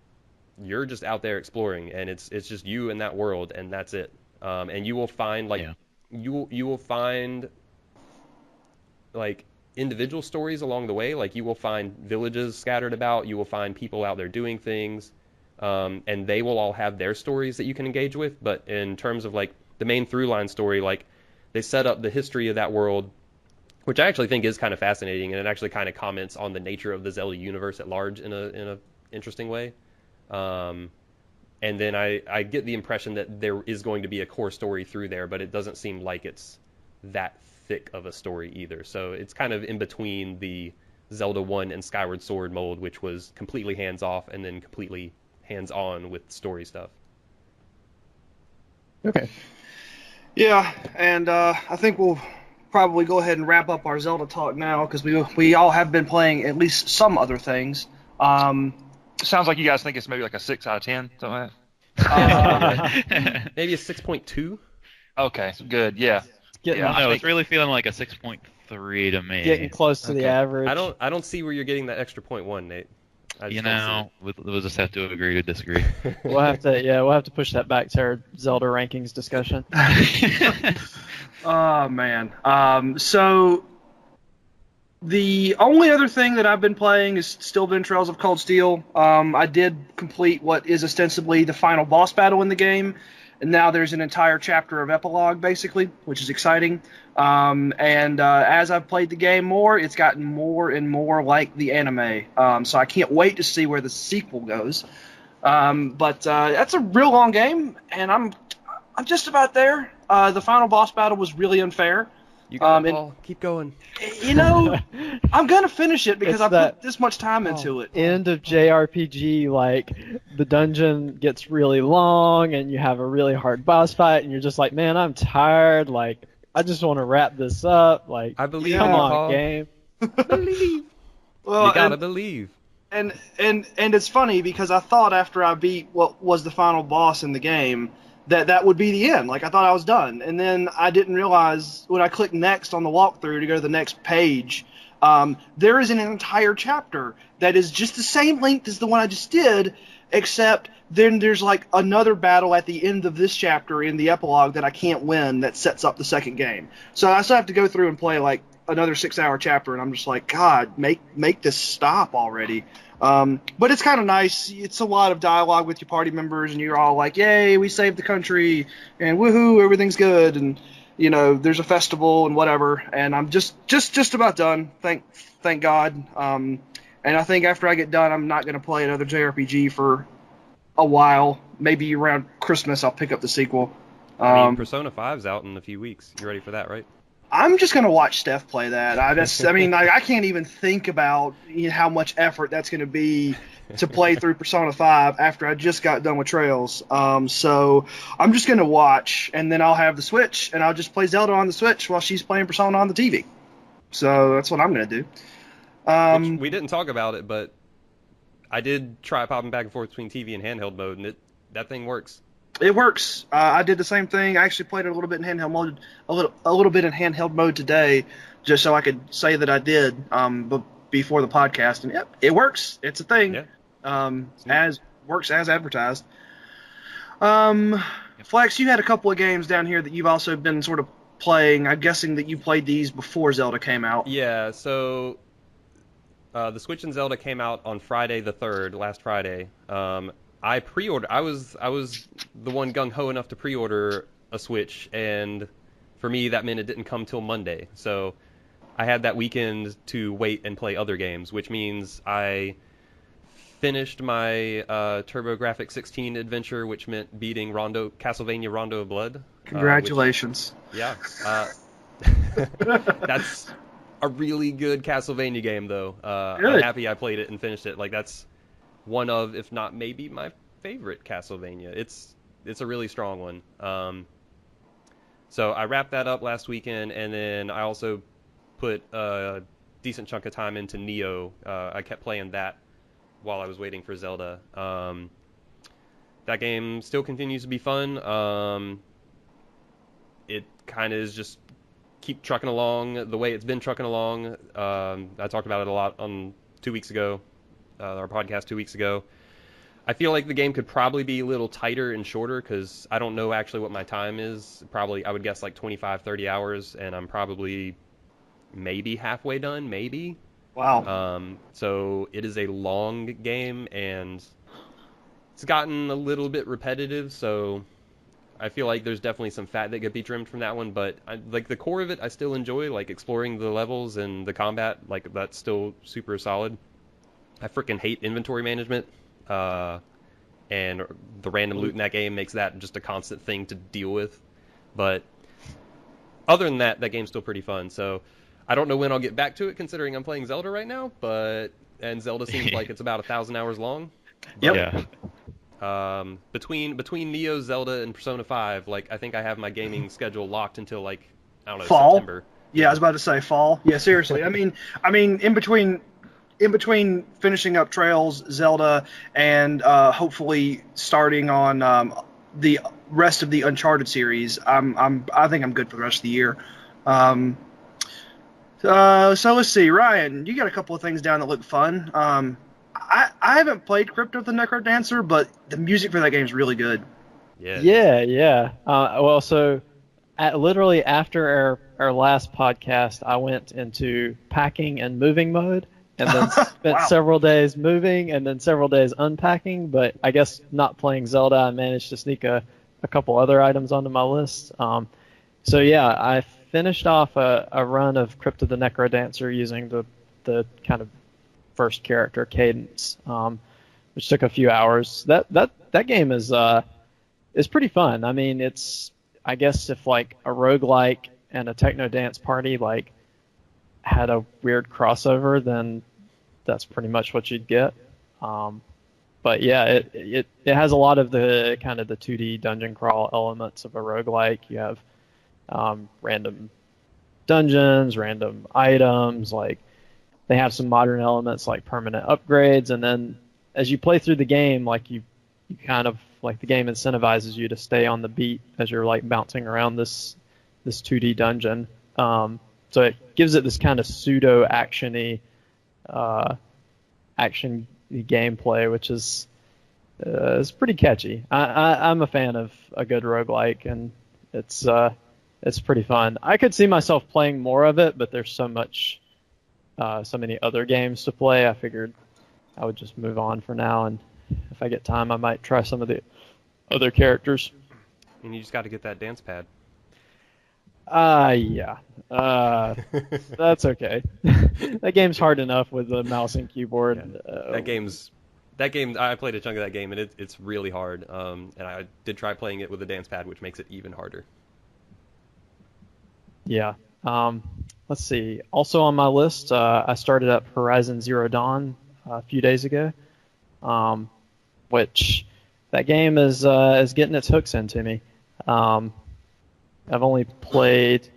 you're just out there exploring, and it's just you in that world, and that's it. And you will find like you will find like individual stories along the way. Like you will find villages scattered about. You will find people out there doing things, and they will all have their stories that you can engage with. But in terms of like the main through line story, like they set up the history of that world, which I actually think is kind of fascinating, and it actually kind of comments on the nature of the Zelda universe at large in a interesting way. And then I get the impression that there is going to be a core story through there, but it doesn't seem like it's that thick of a story either. So it's kind of in between the Zelda 1 and Skyward Sword mold, which was completely hands-off and then completely hands-on with story stuff. Okay. Yeah, and I think we'll probably go ahead and wrap up our Zelda talk now, because we all have been playing at least some other things. Sounds like you guys think it's maybe like a 6 out of 10, something like that. Maybe a 6.2. Okay, good. Yeah. No, it's really feeling like a 6.3 to me. Getting close to the average. I don't see where you're getting that extra 0.1, Nate. We'll just have to agree to disagree. We'll have to push that back to our Zelda rankings discussion. Oh man. So the only other thing that I've been playing is still been Trails of Cold Steel. I did complete what is ostensibly the final boss battle in the game, and now there's an entire chapter of epilogue, basically, which is exciting. As I've played the game more, it's gotten more and more like the anime. So I can't wait to see where the sequel goes. But that's a real long game, and I'm just about there. The final boss battle was really unfair. You got it, Paul. Keep going. You know, I'm going to finish it because I put this much time into it. End of JRPG, like, the dungeon gets really long, and you have a really hard boss fight, and you're just like, man, I'm tired. Like, I just want to wrap this up. Like, I believe come you, on, Paul. game. Believe. Well, you gotta believe. And it's funny because I thought after I beat what was the final boss in the game that would be the end. Like, I thought I was done. And then I didn't realize when I clicked next on the walkthrough to go to the next page, there is an entire chapter that is just the same length as the one I just did, except then there's like another battle at the end of this chapter in the epilogue that I can't win that sets up the second game. So I still have to go through and play like another 6-hour chapter, and I'm just like, God, make this stop already. But it's kind of nice. It's a lot of dialogue with your party members, and you're all like, yay, we saved the country, and woohoo, everything's good, and, you know, there's a festival and whatever, and I'm just about done, thank God. And I think after I get done, I'm not going to play another JRPG for a while. Maybe around Christmas I'll pick up the sequel. I mean, Persona 5's out in a few weeks. You ready for that, right? I'm just going to watch Steph play that. I can't even think about how much effort that's going to be to play through Persona 5 after I just got done with Trails. So I'm just going to watch, and then I'll have the Switch, and I'll just play Zelda on the Switch while she's playing Persona on the TV. So that's what I'm going to do. Which we didn't talk about it, but I did try popping back and forth between TV and handheld mode, and that thing works. It works. I did the same thing. I actually played it a little bit in handheld mode, a little bit in handheld mode today, just so I could say that I did. But before the podcast, and yep, it works. It's a thing. Yeah. Works as advertised. Flex, you had a couple of games down here that you've also been sort of playing. I'm guessing that you played these before Zelda came out. Yeah. So the Switch and Zelda came out on Friday the 3rd, last Friday. I pre-ordered. I was the one gung-ho enough to pre-order a Switch, and for me that meant it didn't come till Monday. So I had that weekend to wait and play other games, which means I finished my TurboGrafx 16 adventure, which meant beating Castlevania Rondo of Blood. Congratulations. Yeah. That's a really good Castlevania game, though. I'm Good. happy I played it and finished it. Like, that's one of, if not maybe my favorite Castlevania. It's a really strong one. So I wrapped that up last weekend, and then I also put a decent chunk of time into Nioh. I kept playing that while I was waiting for Zelda. That game still continues to be fun. It kind of is just keep trucking along the way it's been trucking along. I talked about it a lot on 2 weeks ago, our podcast 2 weeks ago. I feel like the game could probably be a little tighter and shorter because I don't know actually what my time is. Probably, I would guess like 25, 30 hours, and I'm probably maybe halfway done, maybe. Wow. So it is a long game, and it's gotten a little bit repetitive, so I feel like there's definitely some fat that could be trimmed from that one, but like the core of it I still enjoy, like exploring the levels and the combat, like that's still super solid. I freaking hate inventory management. And the random loot in that game makes that just a constant thing to deal with. But other than that, that game's still pretty fun. So I don't know when I'll get back to it, considering I'm playing Zelda right now. And Zelda seems like it's about 1,000 hours long. Yep. Yeah. Between Nioh, Zelda, and Persona 5, like I think I have my gaming schedule locked until like I don't know, Fall. September. Yeah, I was about to say fall. Yeah, seriously. I mean, in between finishing up Trails, Zelda, and hopefully starting on the rest of the Uncharted series, I think I'm good for the rest of the year. So let's see, Ryan, you got a couple of things down that look fun. I haven't played Crypt of the Necrodancer, but the music for that game is really good. Yeah. Well, so literally after our last podcast, I went into packing and moving mode, and then spent Wow. several days moving and then several days unpacking. But I guess not playing Zelda, I managed to sneak a couple other items onto my list. So yeah, I finished off a run of Crypt of the Necrodancer using the kind of first character cadence, which took a few hours. That game is pretty fun. I mean, it's, I guess if like a roguelike and a techno dance party like had a weird crossover, then that's pretty much what you'd get. But yeah, it has a lot of the kind of the 2D dungeon crawl elements of a roguelike. You have random dungeons, random items, like they have some modern elements like permanent upgrades, and then as you play through the game, like you kind of like the game incentivizes you to stay on the beat as you're like bouncing around this 2D dungeon. So it gives it this kind of pseudo action gameplay, which is pretty catchy. I'm a fan of a good roguelike, and it's pretty fun. I could see myself playing more of it, but there's so many other games to play. I figured I would just move on for now, and if I get time, I might try some of the other characters. And you just got to get that dance pad. Yeah. That's okay. That game's hard enough with the mouse and keyboard. Yeah. That game, I played a chunk of that game, and it's really hard. And I did try playing it with a dance pad, which makes it even harder. Yeah. Let's see. Also on my list, I started up Horizon Zero Dawn a few days ago, which that game is getting its hooks into me. I've only played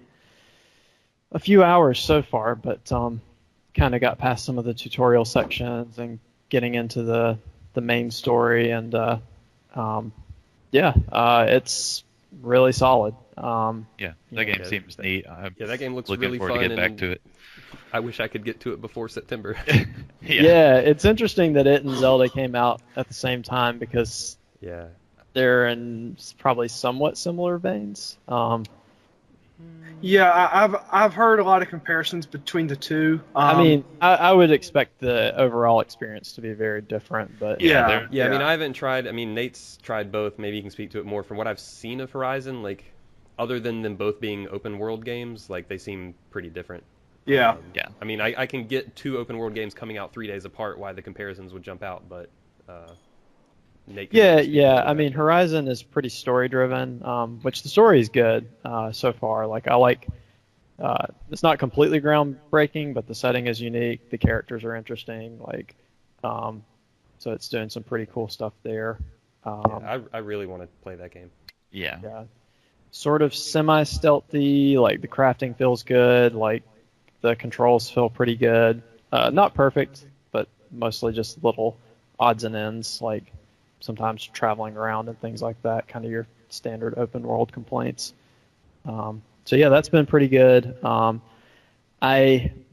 a few hours so far, but kind of got past some of the tutorial sections and getting into the main story, and it's really solid. Yeah, that game seems neat. That game looks looking really forward fun. to get back to it. I wish I could get to it before September. Yeah, it's interesting that it and Zelda came out at the same time because they're in probably somewhat similar veins. Yeah, I've heard a lot of comparisons between the two. I mean, I would expect the overall experience to be very different, but I mean, I haven't tried. I mean, Nate's tried both. Maybe you can speak to it more. From what I've seen of Horizon, like other than them both being open world games, like they seem pretty different. Yeah. I mean, I can get two open world games coming out 3 days apart. Why the comparisons would jump out, but Nate. I mean, Horizon is pretty story driven, which the story is good so far. Like I like It's not completely groundbreaking, but the setting is unique. The characters are interesting. So it's doing some pretty cool stuff there. I really want to play that game. Yeah. Yeah. Sort of semi-stealthy. Like the crafting feels good. Like the controls feel pretty good. Not perfect, but mostly just little odds and ends. Like sometimes traveling around and things like that. Kind of your standard open world complaints. So yeah, that's been pretty good. My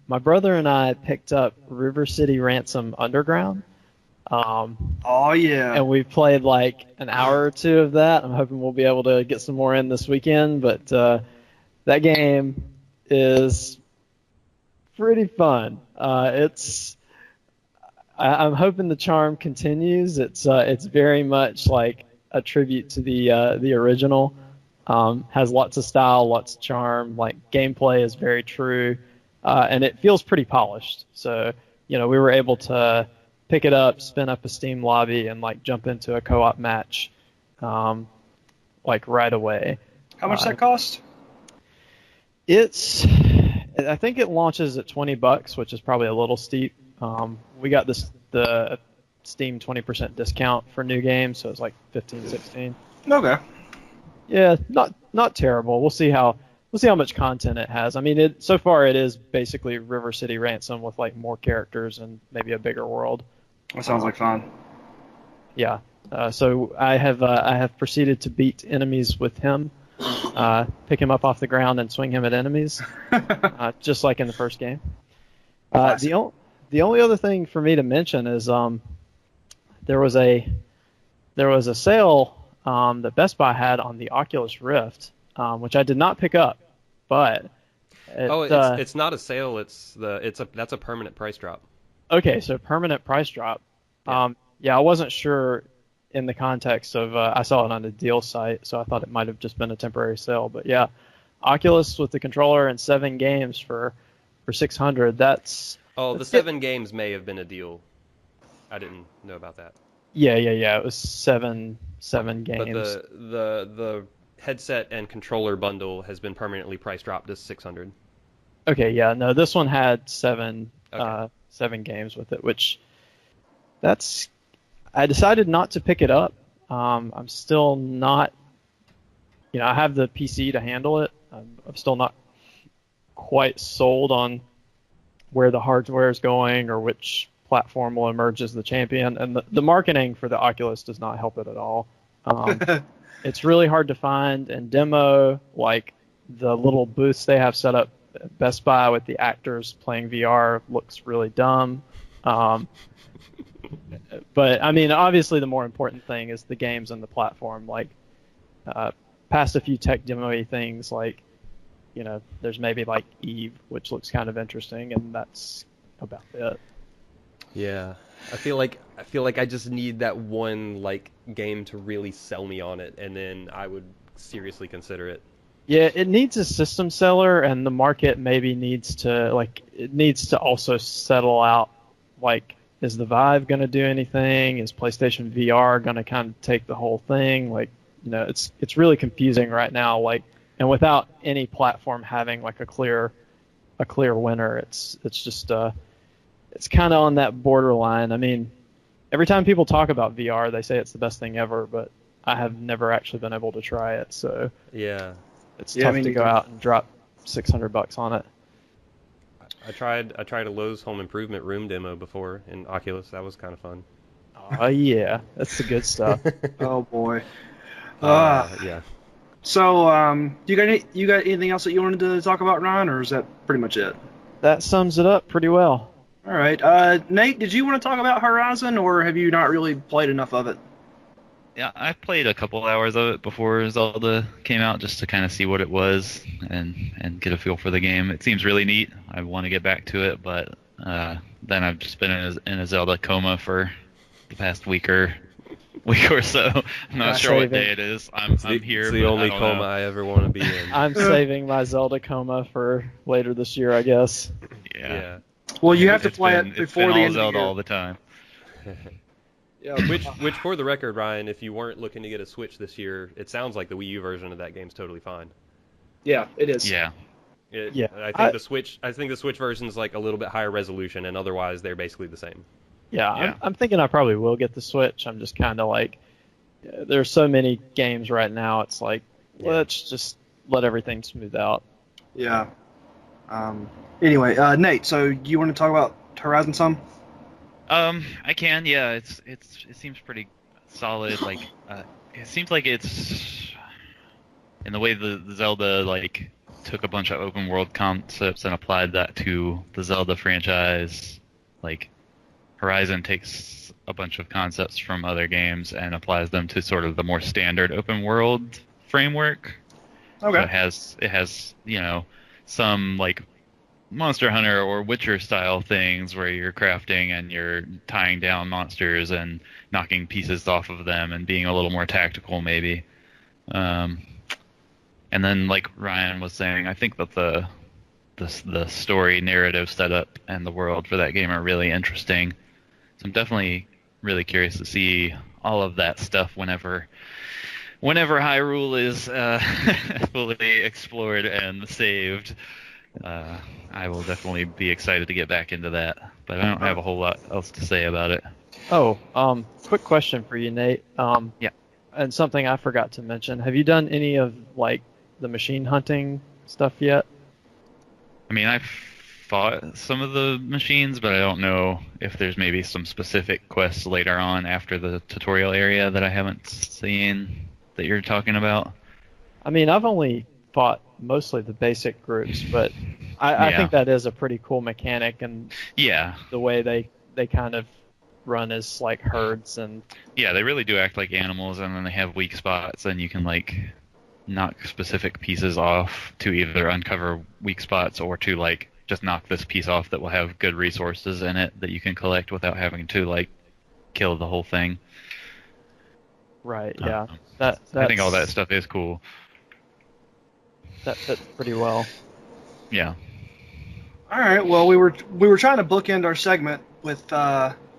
brother and I picked up River City Ransom Underground. Oh yeah. And we played like an hour or two of that. I'm hoping we'll be able to get some more in this weekend, but that game is pretty fun. I'm hoping the charm continues. It's very much like a tribute to the original. Has lots of style, lots of charm. Like gameplay is very true, and it feels pretty polished. So we were able to pick it up, spin up a Steam lobby, and like jump into a co-op match, like right away. How much that cost? I think it launches at $20, which is probably a little steep. We got the Steam 20% discount for new games, so it's like 15, 16. Okay. Yeah, not terrible. We'll see how much content it has. I mean, so far it is basically River City Ransom with like more characters and maybe a bigger world. That sounds like fun. Yeah. So I have proceeded to beat enemies with him, pick him up off the ground and swing him at enemies, just like in the first game. The only other thing for me to mention is there was a sale that Best Buy had on the Oculus Rift, which I did not pick up, but it's not a sale. That's a permanent price drop. Okay, so permanent price drop. Yeah, I wasn't sure in the context of I saw it on a deal site, so I thought it might have just been a temporary sale. But yeah, Oculus with the controller and 7 games for $600. That's 7 games may have been a deal. I didn't know about that. Yeah. It was seven games. But the headset and controller bundle has been permanently price dropped to $600. Okay, yeah, no, this one had 7 Okay. 7 games with it, which I decided not to pick it up. I'm still not, I have the PC to handle it. I'm still not quite sold on where the hardware is going or which platform will emerge as the champion. And the marketing for the Oculus does not help it at all. It's really hard to find and demo. Like the little booths they have set up at Best Buy with the actors playing VR looks really dumb. But I mean, obviously the more important thing is the games and the platform. Like past a few tech demo-y things, like there's maybe like Eve, which looks kind of interesting, and that's about it. Yeah, I feel like I just need that one like game to really sell me on it, and then I would seriously consider it. Yeah, it needs a system seller, and the market maybe needs to also settle out. Like, is the Vive going to do anything? Is PlayStation VR going to kind of take the whole thing? Like, it's really confusing right now. Like, and without any platform having like a clear winner, it's just it's kind of on that borderline. I mean, every time people talk about VR, they say it's the best thing ever, but I have never actually been able to try it. So yeah, it's tough to go out and drop $600 on it. I tried a Lowe's Home Improvement room demo before in Oculus. That was kind of fun. Oh yeah, that's the good stuff. Oh boy. Yeah. So, you got anything else that you wanted to talk about, Ryan, or is that pretty much it? That sums it up pretty well. All right. Nate, did you want to talk about Horizon, or have you not really played enough of it? Yeah, I played a couple hours of it before Zelda came out just to kind of see what it was and get a feel for the game. It seems really neat. I want to get back to it, but then I've just been in a Zelda coma for the past week or so. I'm not sure what day it is. I'm here. It's the only coma I ever want to be in. I'm saving my Zelda coma for later this year, I guess. Yeah. Well, you have to play it before the end Zelda of the year. all the time. Yeah, which for the record, Ryan, if you weren't looking to get a Switch this year, it sounds like the Wii U version of that game's totally fine. Yeah, it is. Yeah. Yeah, I think the Switch version is like a little bit higher resolution, and otherwise they're basically the same. Yeah, Yeah. I'm thinking I probably will get the Switch. I'm just kind of like, there's so many games right now. It's like, Yeah. let's just let everything smooth out. Yeah. Anyway, Nate, so you want to talk about Horizon some? I can. Yeah, it seems pretty solid. Like, it seems like it's in the way the Zelda like took a bunch of open world concepts and applied that to the Zelda franchise. Like, Horizon takes a bunch of concepts from other games and applies them to sort of the more standard open world framework. Okay. So it has some like Monster Hunter or Witcher style things where you're crafting and you're tying down monsters and knocking pieces off of them and being a little more tactical maybe. And then like Ryan was saying, I think that the story narrative setup and the world for that game are really interesting. So I'm definitely really curious to see all of that stuff whenever Hyrule is fully explored and saved. I will definitely be excited to get back into that, but I don't have a whole lot else to say about it. Oh, quick question for you, Nate. Yeah. And something I forgot to mention. Have you done any of like the machine hunting stuff yet? I mean, I've fought some of the machines, but I don't know if there's maybe some specific quests later on after the tutorial area that I haven't seen that you're talking about. I mean, I've only fought mostly the basic groups, but I think that is a pretty cool mechanic, and Yeah. the way they kind of run as like herds and Yeah, they really do act like animals, and then they have weak spots, and you can like knock specific pieces off to either uncover weak spots or to like just knock this piece off that will have good resources in it that you can collect without having to like kill the whole thing. right. Yeah, I think all that stuff is cool. that fits pretty well. Yeah. All right. Well, we were trying to bookend our segment with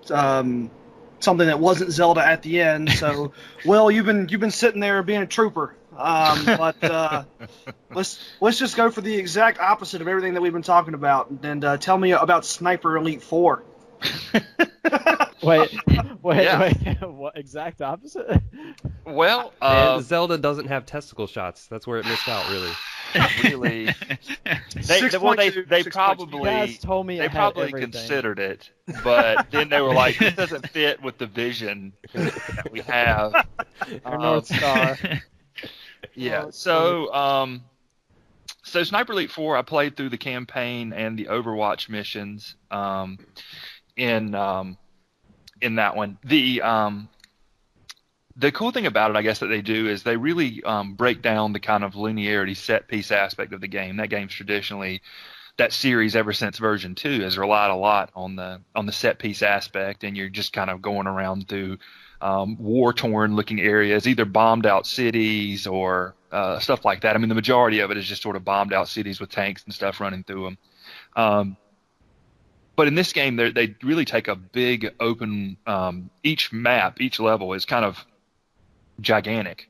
something that wasn't Zelda at the end. So, Will, you've been sitting there being a trooper. But let's just go for the exact opposite of everything that we've been talking about, and tell me about Sniper Elite 4. Wait, Yeah. what exact opposite? Well, And Zelda doesn't have testicle shots. That's where it missed out, really. really, they 6.2, probably You guys told me they it had probably everything. considered it, but then they were like, this doesn't fit with the vision that we have. Our North Star. Yeah. Oh, So Sniper Elite 4, I played through the campaign and the Overwatch missions in that one. The cool thing about it, I guess, that they do is they really break down the kind of linearity set piece aspect of the game. That game's traditionally, that series ever since version 2 has relied a lot on the set piece aspect, and you're just kind of going around through war-torn looking areas, either bombed out cities or stuff like that. I mean, the majority of it is just sort of bombed out cities with tanks and stuff running through them. But in this game, they really take a big open, each map, each level is kind of gigantic.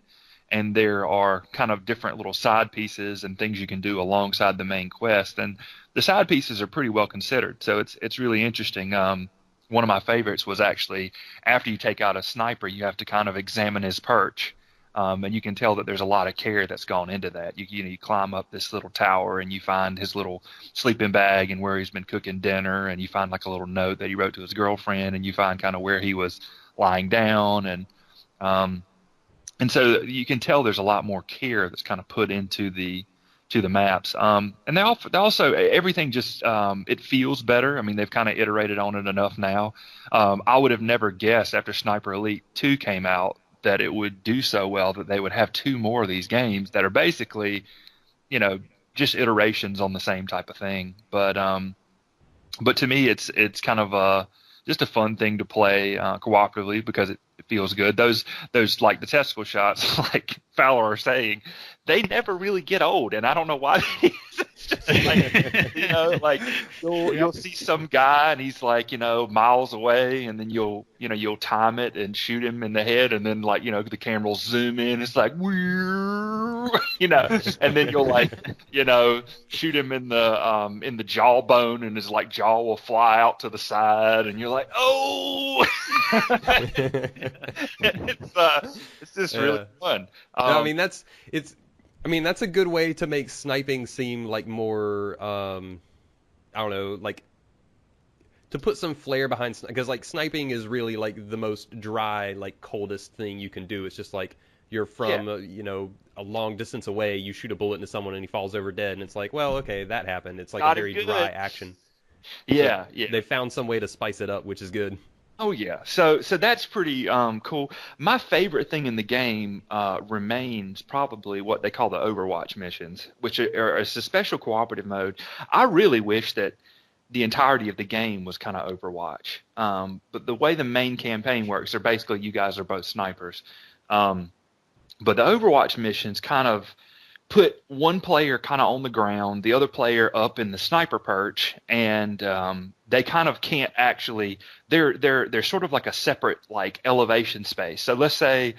And there are kind of different little side pieces and things you can do alongside the main quest. And the side pieces are pretty well considered. So it's really interesting. One of my favorites was actually after you take out a sniper, you have to kind of examine his perch. And you can tell that there's a lot of care that's gone into that. You climb up this little tower and you find his little sleeping bag and where he's been cooking dinner, and you find like a little note that he wrote to his girlfriend, and you find kind of where he was lying down, and so you can tell there's a lot more care that's kind of put into the maps. And they also everything just it feels better. I mean, they've kind of iterated on it enough now. I would have never guessed after Sniper Elite 2 came out that it would do so well that they would have 2 more of these games that are basically, just iterations on the same type of thing. But to me, it's kind of just a fun thing to play cooperatively because it feels good. Those like the testicle shots like Fowler are saying, they never really get old, and I don't know why. It's just like, like you'll see some guy and he's like, miles away, and then you'll time it and shoot him in the head, and then like, the camera will zoom in. It's like, and then you'll like, shoot him in the jawbone, and his like jaw will fly out to the side, and you're like, oh. It's just really fun. No, I mean that's a good way to make sniping seem like more I don't know, like to put some flair behind, because like sniping is really like the most dry, like coldest thing you can do. It's just like you're from a long distance away, you shoot a bullet into someone and he falls over dead, and it's like, well, okay, that happened. It's like a very dry action. Yeah, so they found some way to spice it up, which is good. Oh yeah, so that's pretty cool. My favorite thing in the game remains probably what they call the Overwatch missions, which it's a special cooperative mode. I really wish that the entirety of the game was kind of Overwatch. But the way the main campaign works, they're basically, you guys are both snipers. But the Overwatch missions kind of put one player kind of on the ground, the other player up in the sniper perch, and they kind of can't actually. They're sort of like a separate like elevation space. So let's say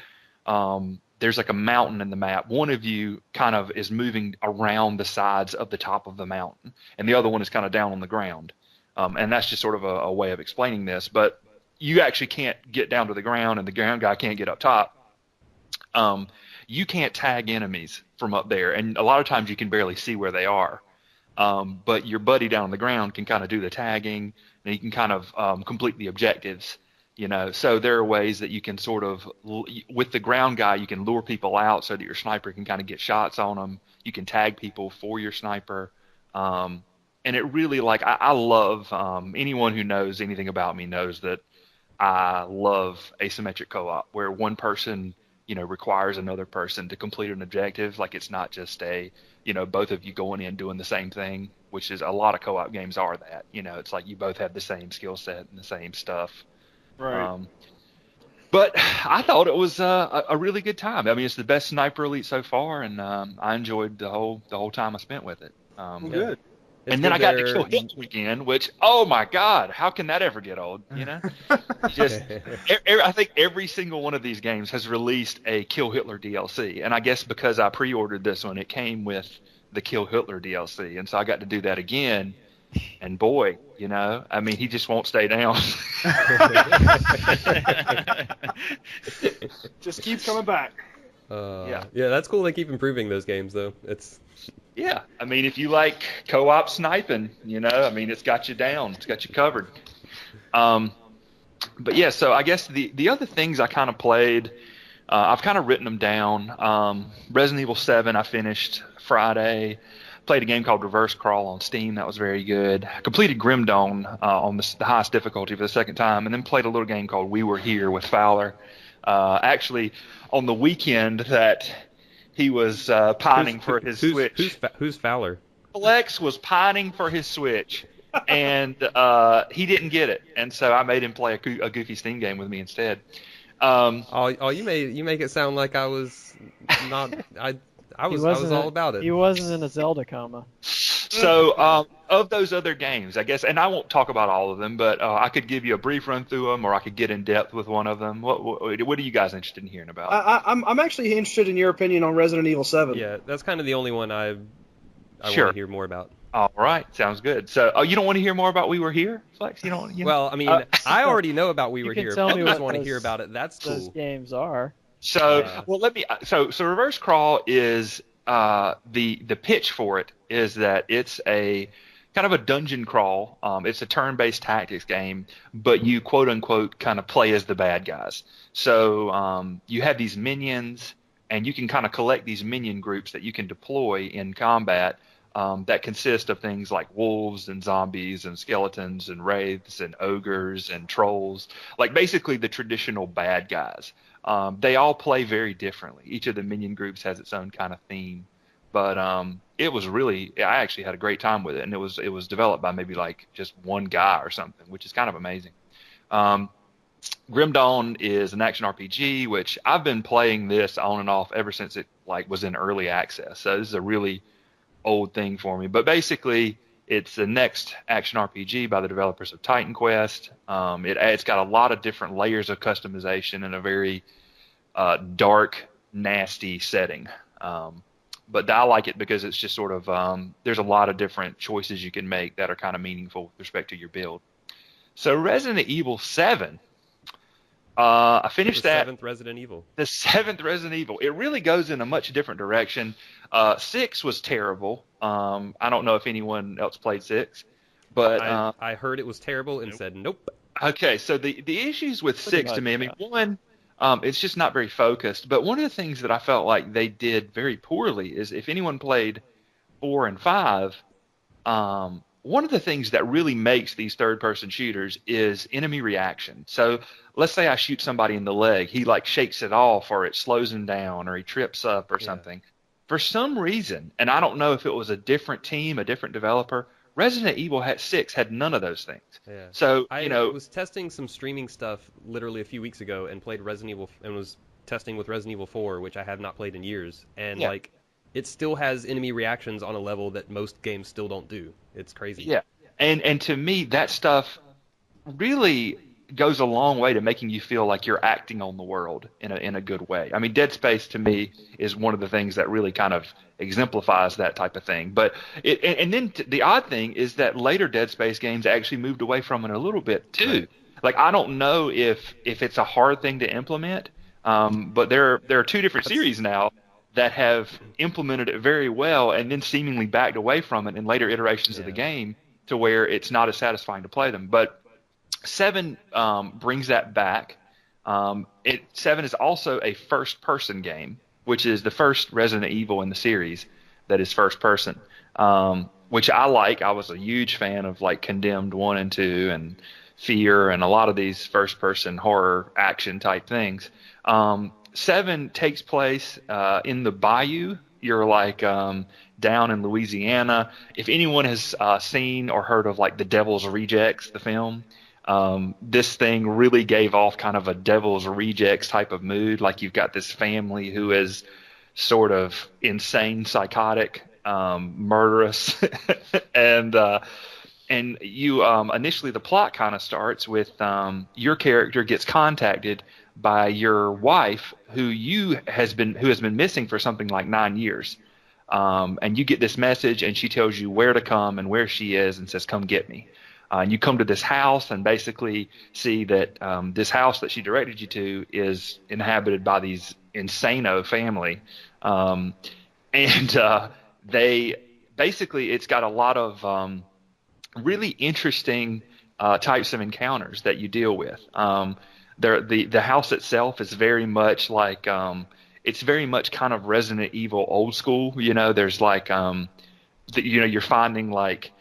there's like a mountain in the map. One of you kind of is moving around the sides of the top of the mountain, and the other one is kind of down on the ground. And that's just sort of a way of explaining this. But you actually can't get down to the ground, and the ground guy can't get up top. You can't tag enemies from up there, and a lot of times you can barely see where they are. But your buddy down on the ground can kind of do the tagging, and he can kind of complete the objectives, So there are ways that you can sort of, with the ground guy, you can lure people out so that your sniper can kind of get shots on them. You can tag people for your sniper. And it really, like, I love, anyone who knows anything about me knows that I love asymmetric co-op, where one person requires another person to complete an objective. Like, it's not just both of you going in doing the same thing, which is a lot of co-op games are that. It's like you both have the same skill set and the same stuff. Right. But I thought it was a really good time. I mean, it's the best Sniper Elite so far, and I enjoyed the whole time I spent with it. Good. And then I got to kill Hitler again, which, oh my God, how can that ever get old? Just I think every single one of these games has released a Kill Hitler DLC, and I guess because I pre-ordered this one, it came with the Kill Hitler DLC, and so I got to do that again. And boy, I mean, he just won't stay down. Just keeps coming back. Yeah, that's cool. They keep improving those games, though. Yeah, I mean, if you like co-op sniping, I mean, it's got you down. It's got you covered. But yeah, so I guess the other things I kind of played, I've kind of written them down. Resident Evil 7 I finished Friday. Played a game called Reverse Crawl on Steam. That was very good. I completed Grim Dawn on the highest difficulty for the second time, and then played a little game called We Were Here with Fowler. Actually, on the weekend that he was pining for his Switch. Who's Fowler? Alex was pining for his Switch, and he didn't get it, and so I made him play a goofy Steam game with me instead. You make it sound like I was not. I was all about it. He wasn't in a Zelda coma. So of those other games, I guess, and I won't talk about all of them, but I could give you a brief run through them, or I could get in depth with one of them. What are you guys interested in hearing about? I'm actually interested in your opinion on Resident Evil 7. Yeah, that's kind of the only one I Sure. want to hear more about. All right, sounds good. So, you don't want to hear more about We Were Here, Flex? Well, I mean, I already know about We Were Here. Tell If me you just what want to hear about it, that's cool. Those games are. So, Yeah. well, So Reverse Crawl is the pitch for it is that it's a kind of a dungeon crawl. It's a turn-based tactics game, but you quote unquote kind of play as the bad guys. So you have these minions, and you can kind of collect these minion groups that you can deploy in combat. That consist of things like wolves and zombies and skeletons and wraiths and ogres and trolls, like basically the traditional bad guys. They all play very differently. Each of the minion groups has its own kind of theme, but it was really, I actually had a great time with it, and it was developed by maybe like just one guy or something, which is kind of amazing. Grim Dawn is an action RPG, which I've been playing this on and off ever since it like was in early access. So this is a really old thing for me. But basically, it's the next action RPG by the developers of Titan Quest. It's got a lot of different layers of customization in a very dark, nasty setting. But I like it because it's just sort of there's a lot of different choices you can make that are kind of meaningful with respect to your build. So Resident Evil 7, I finished that. Seventh Resident Evil. The seventh Resident Evil. It really goes in a much different direction. 6 was terrible. I don't know if anyone else played 6, but I heard it was terrible and said nope. Okay, so the issues with 6 to me, I mean, one, it's just not very focused. But one of the things that I felt like they did very poorly is if anyone played 4 and 5, one of the things that really makes these third-person shooters is enemy reaction. So let's say I shoot somebody in the leg. He like shakes it off, or it slows him down, or he trips up or something. For some reason, and I don't know if it was a different team, a different developer, Resident Evil 6 had none of those things. Yeah. So, I was testing some streaming stuff literally a few weeks ago and played Resident Evil and was testing with Resident Evil 4, which I have not played in years. And like it still has enemy reactions on a level that most games still don't do. It's crazy. Yeah. And to me, that stuff really goes a long way to making you feel like you're acting on the world in a good way. I mean, Dead Space to me is one of the things that really kind of exemplifies that type of thing. But the odd thing is that later Dead Space games actually moved away from it a little bit too. Right. Like I don't know if it's a hard thing to implement, but there are 2 different series now that have implemented it very well and then seemingly backed away from it in later iterations of the game to where it's not as satisfying to play them. But 7 brings that back. 7 is also a first-person game, which is the first Resident Evil in the series that is first-person, which I like. I was a huge fan of like Condemned 1 and 2 and Fear and a lot of these first-person horror action type things. 7 takes place in the bayou. You're like down in Louisiana. If anyone has seen or heard of like The Devil's Rejects, the film, this thing really gave off kind of a Devil's Rejects type of mood. Like you've got this family who is sort of insane, psychotic, murderous, and you initially the plot kind of starts with your character gets contacted by your wife who has been missing for something like 9 years, and you get this message and she tells you where to come and where she is and says come get me, and you come to this house and basically see that this house that she directed you to is inhabited by these insano family, and they basically it's got a lot of really interesting types of encounters that you deal with. The house itself is very much like it's very much kind of Resident Evil old school. You know, there's like you're finding like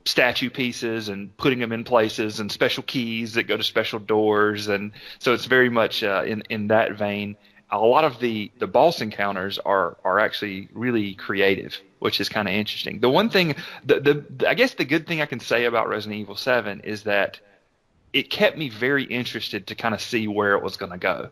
statue pieces and putting them in places and special keys that go to special doors, and so it's very much in that vein. A lot of the boss encounters are actually really creative, which is kind of interesting. The one thing, I guess the good thing I can say about Resident Evil 7 is that it kept me very interested to kind of see where it was going to go.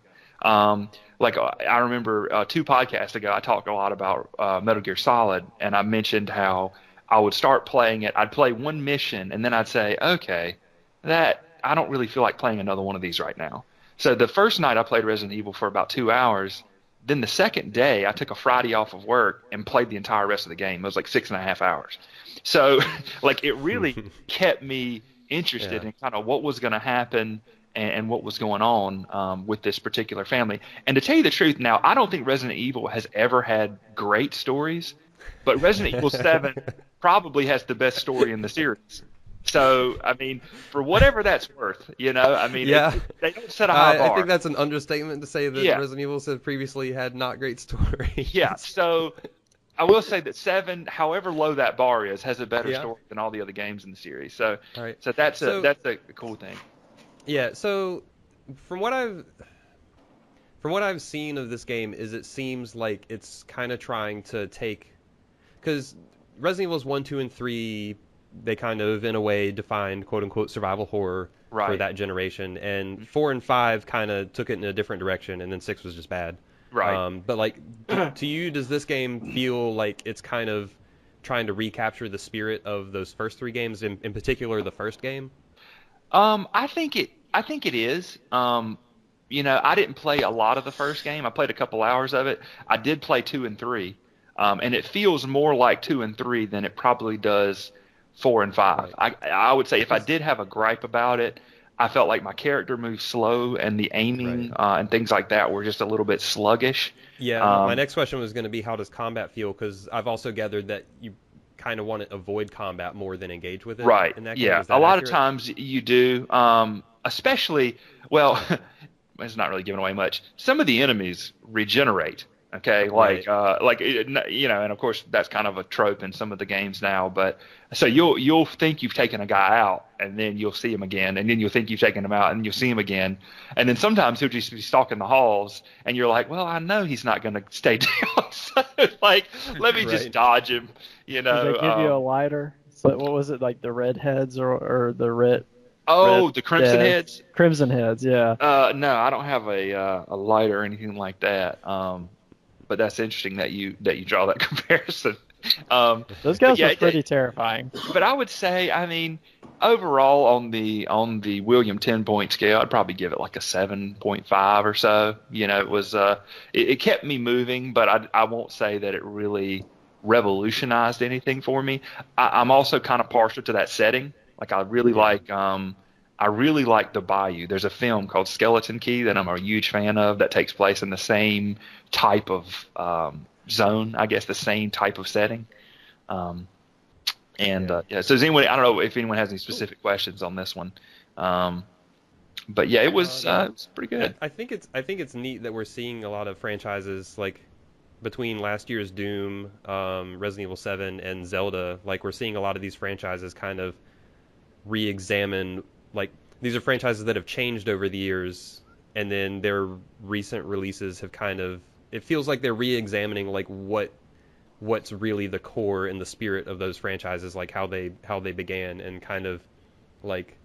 Like I remember 2 podcasts ago, I talked a lot about Metal Gear Solid, and I mentioned how I would start playing it. I'd play one mission, and then I'd say, okay, I don't really feel like playing another one of these right now. So the first night I played Resident Evil for about 2 hours. Then the second day I took a Friday off of work and played the entire rest of the game. It was like 6.5 hours. So like it really kept me interested in kind of what was going to happen and what was going on with this particular family. And to tell you the truth, now I don't think Resident Evil has ever had great stories, but Resident Evil 7 probably has the best story in the series. So, I mean, for whatever that's worth, I mean, they don't set a high bar. I think that's an understatement to say that Resident Evil have previously had not great stories. Yeah, so I will say that 7, however low that bar is, has a better story than all the other games in the series. So, so that's a cool thing. Yeah. So, from what I've seen of this game, is it seems like it's kind of trying to take, because Resident Evil 1, 2, and 3, they kind of in a way defined quote unquote survival horror for that generation, and 4 and 5 kind of took it in a different direction, and then 6 was just bad. Right. But like, to you, does this game feel like it's kind of trying to recapture the spirit of those first three games, in particular the first game? I think it is. I didn't play a lot of the first game. I played a couple hours of it. I did play 2 and 3. And it feels more like 2 and 3 than it probably does 4 and 5. I would say if I did have a gripe about it, I felt like my character moved slow and the aiming and things like that were just a little bit sluggish. Yeah, my next question was going to be, how does combat feel? Because I've also gathered that you kind of want to avoid combat more than engage with it. Right. In that game. Yeah. Is that A lot accurate? of times you do, especially, well, it's not really giving away much. Some of the enemies regenerate. Okay, like and of course that's kind of a trope in some of the games now. But so you'll think you've taken a guy out, and then you'll see him again, and then you'll think you've taken him out, and you'll see him again, and then sometimes he'll just be stalking the halls, and you're like, well, I know he's not going to stay down, so let me just dodge him. Did they give you a lighter? So what was it, like the red heads or the red? Oh, the Crimson Heads. Crimson Heads, yeah. No, I don't have a lighter or anything like that. But that's interesting that you draw that comparison. Those guys were pretty terrifying. But I would say, I mean, overall on the William 10-point scale, I'd probably give it like a 7.5 or so. It was it kept me moving, but I won't say that it really revolutionized anything for me. I'm also kind of partial to that setting. Like I really like the Bayou. There's a film called Skeleton Key that I'm a huge fan of that takes place in the same type of zone, I guess, the same type of setting. So does anyone? I don't know if anyone has any specific questions on this one. But yeah, it was pretty good. I think it's neat that we're seeing a lot of franchises like between last year's Doom, Resident Evil 7, and Zelda. Like we're seeing a lot of these franchises kind of re-examine, like these are franchises that have changed over the years, and then their recent releases have kind of, it feels like they're re-examining like what's really the core and the spirit of those franchises, like how they began, and kind of like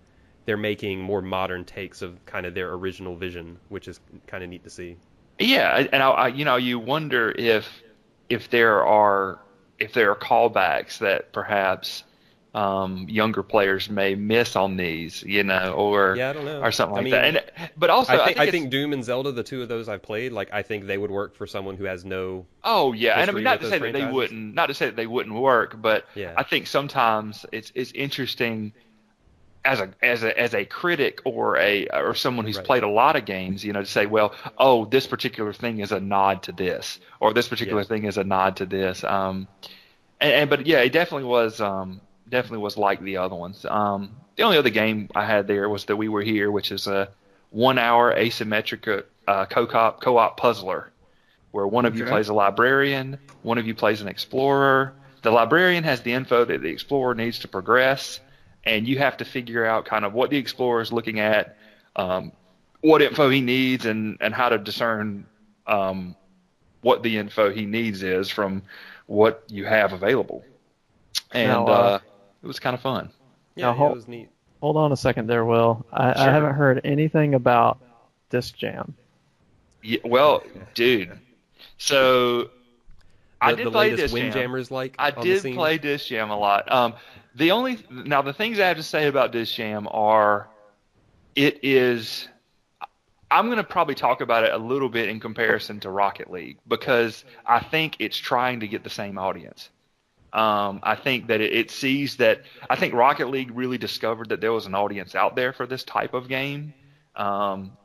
they're making more modern takes of kind of their original vision, which is kind of neat to see. Yeah, and you wonder if there are callbacks that perhaps younger players may miss on these, or I don't know, or something like that. But also, I think Doom and Zelda, the two of those I've played, like I think they would work for someone who has no. Oh yeah, and I mean not to say franchises. that they wouldn't work, but yeah. I think sometimes it's interesting as a critic or someone who's played a lot of games, to say, well, oh, this particular thing is a nod to this, or this particular thing is a nod to this. But yeah, it definitely was like the other ones. The only other game I had there was that We Were Here, which is a 1-hour asymmetric co-op puzzler, where one of you plays a librarian, one of you plays an explorer. The librarian has the info that the explorer needs to progress, and you have to figure out kind of what the explorer is looking at, what info he needs, and how to discern what the info he needs is from what you have available. And it was kind of fun. Yeah, it was neat. Hold on a second there, Will. I haven't heard anything about Disc Jam. Yeah, well, dude, so I did play Disc Jam. Windjammers I did play Disc Jam a lot. The things I have to say about Disc Jam are, I'm going to probably talk about it a little bit in comparison to Rocket League, because I think it's trying to get the same audience. I think that it sees that. I think Rocket League really discovered that there was an audience out there for this type of game.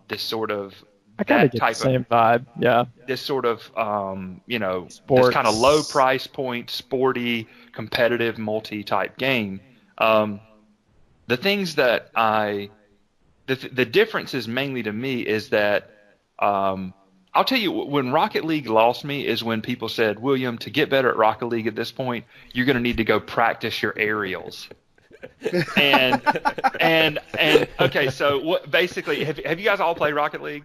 This sort of I kind of get the same vibe, yeah. This sort of Sports. this kind of low price point, sporty, competitive, multi-type game. The things that the differences mainly to me is that I'll tell you, when Rocket League lost me is when people said, William, to get better at Rocket League at this point, you're going to need to go practice your aerials. and okay, so what basically have you guys all played Rocket League?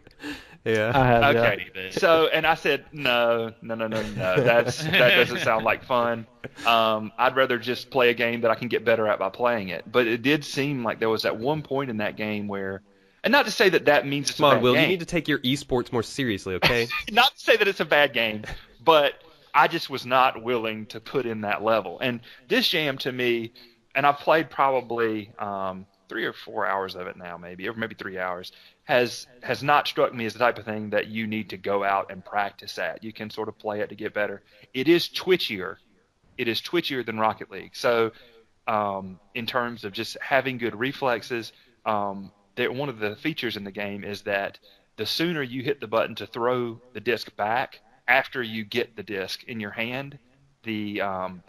Yeah, I have. Okay, yeah. So and I said no, that doesn't sound like fun. I'd rather just play a game that I can get better at by playing it. But it did seem like there was at one point in that game where, And not to say that means it's Come a on, bad Will. game. You need to take your esports more seriously, okay? Not to say that it's a bad game, but I just was not willing to put in that level. And this jam to me, and I've played probably 3 or 4 hours of it now, maybe, or maybe 3 hours, has not struck me as the type of thing that you need to go out and practice at. You can sort of play it to get better. It is twitchier. It is twitchier than Rocket League. So in terms of just having good reflexes, one of the features in the game is that the sooner you hit the button to throw the disc back after you get the disc in your hand, the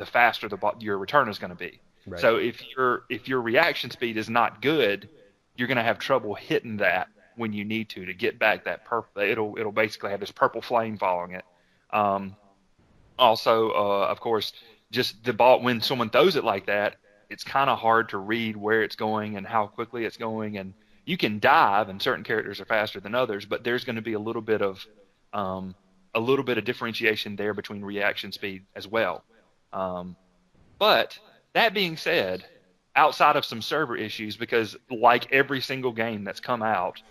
faster your return is going to be. Right. So if your reaction speed is not good, you're going to have trouble hitting that when you need to get back that purple. It'll basically have this purple flame following it. Also, of course, just the ball, when someone throws it like that, it's kind of hard to read where it's going and how quickly it's going. And you can dive, and certain characters are faster than others, but there's going to be a little bit of differentiation there between reaction speed as well. But that being said, outside of some server issues, because like every single game that's come out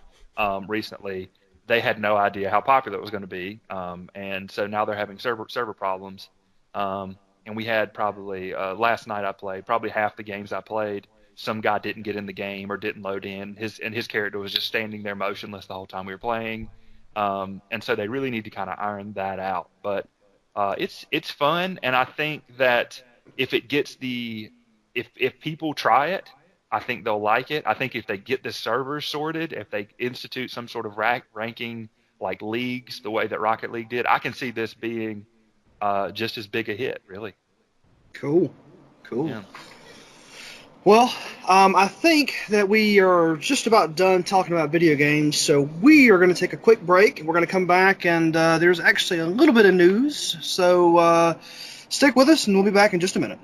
recently, they had no idea how popular it was going to be, and so now they're having server problems. And we had probably last night I played probably half the games I played. Some guy didn't get in the game or didn't load in. His character was just standing there motionless the whole time we were playing. And so they really need to kind of iron that out. But it's fun, and I think that if people try it, I think they'll like it. I think if they get the servers sorted, if they institute some sort of ranking like leagues, the way that Rocket League did, I can see this being just as big a hit, really. Cool. Yeah. Well, I think that we are just about done talking about video games, so we are going to take a quick break. We're going to come back, and there's actually a little bit of news, so stick with us, and we'll be back in just a minute.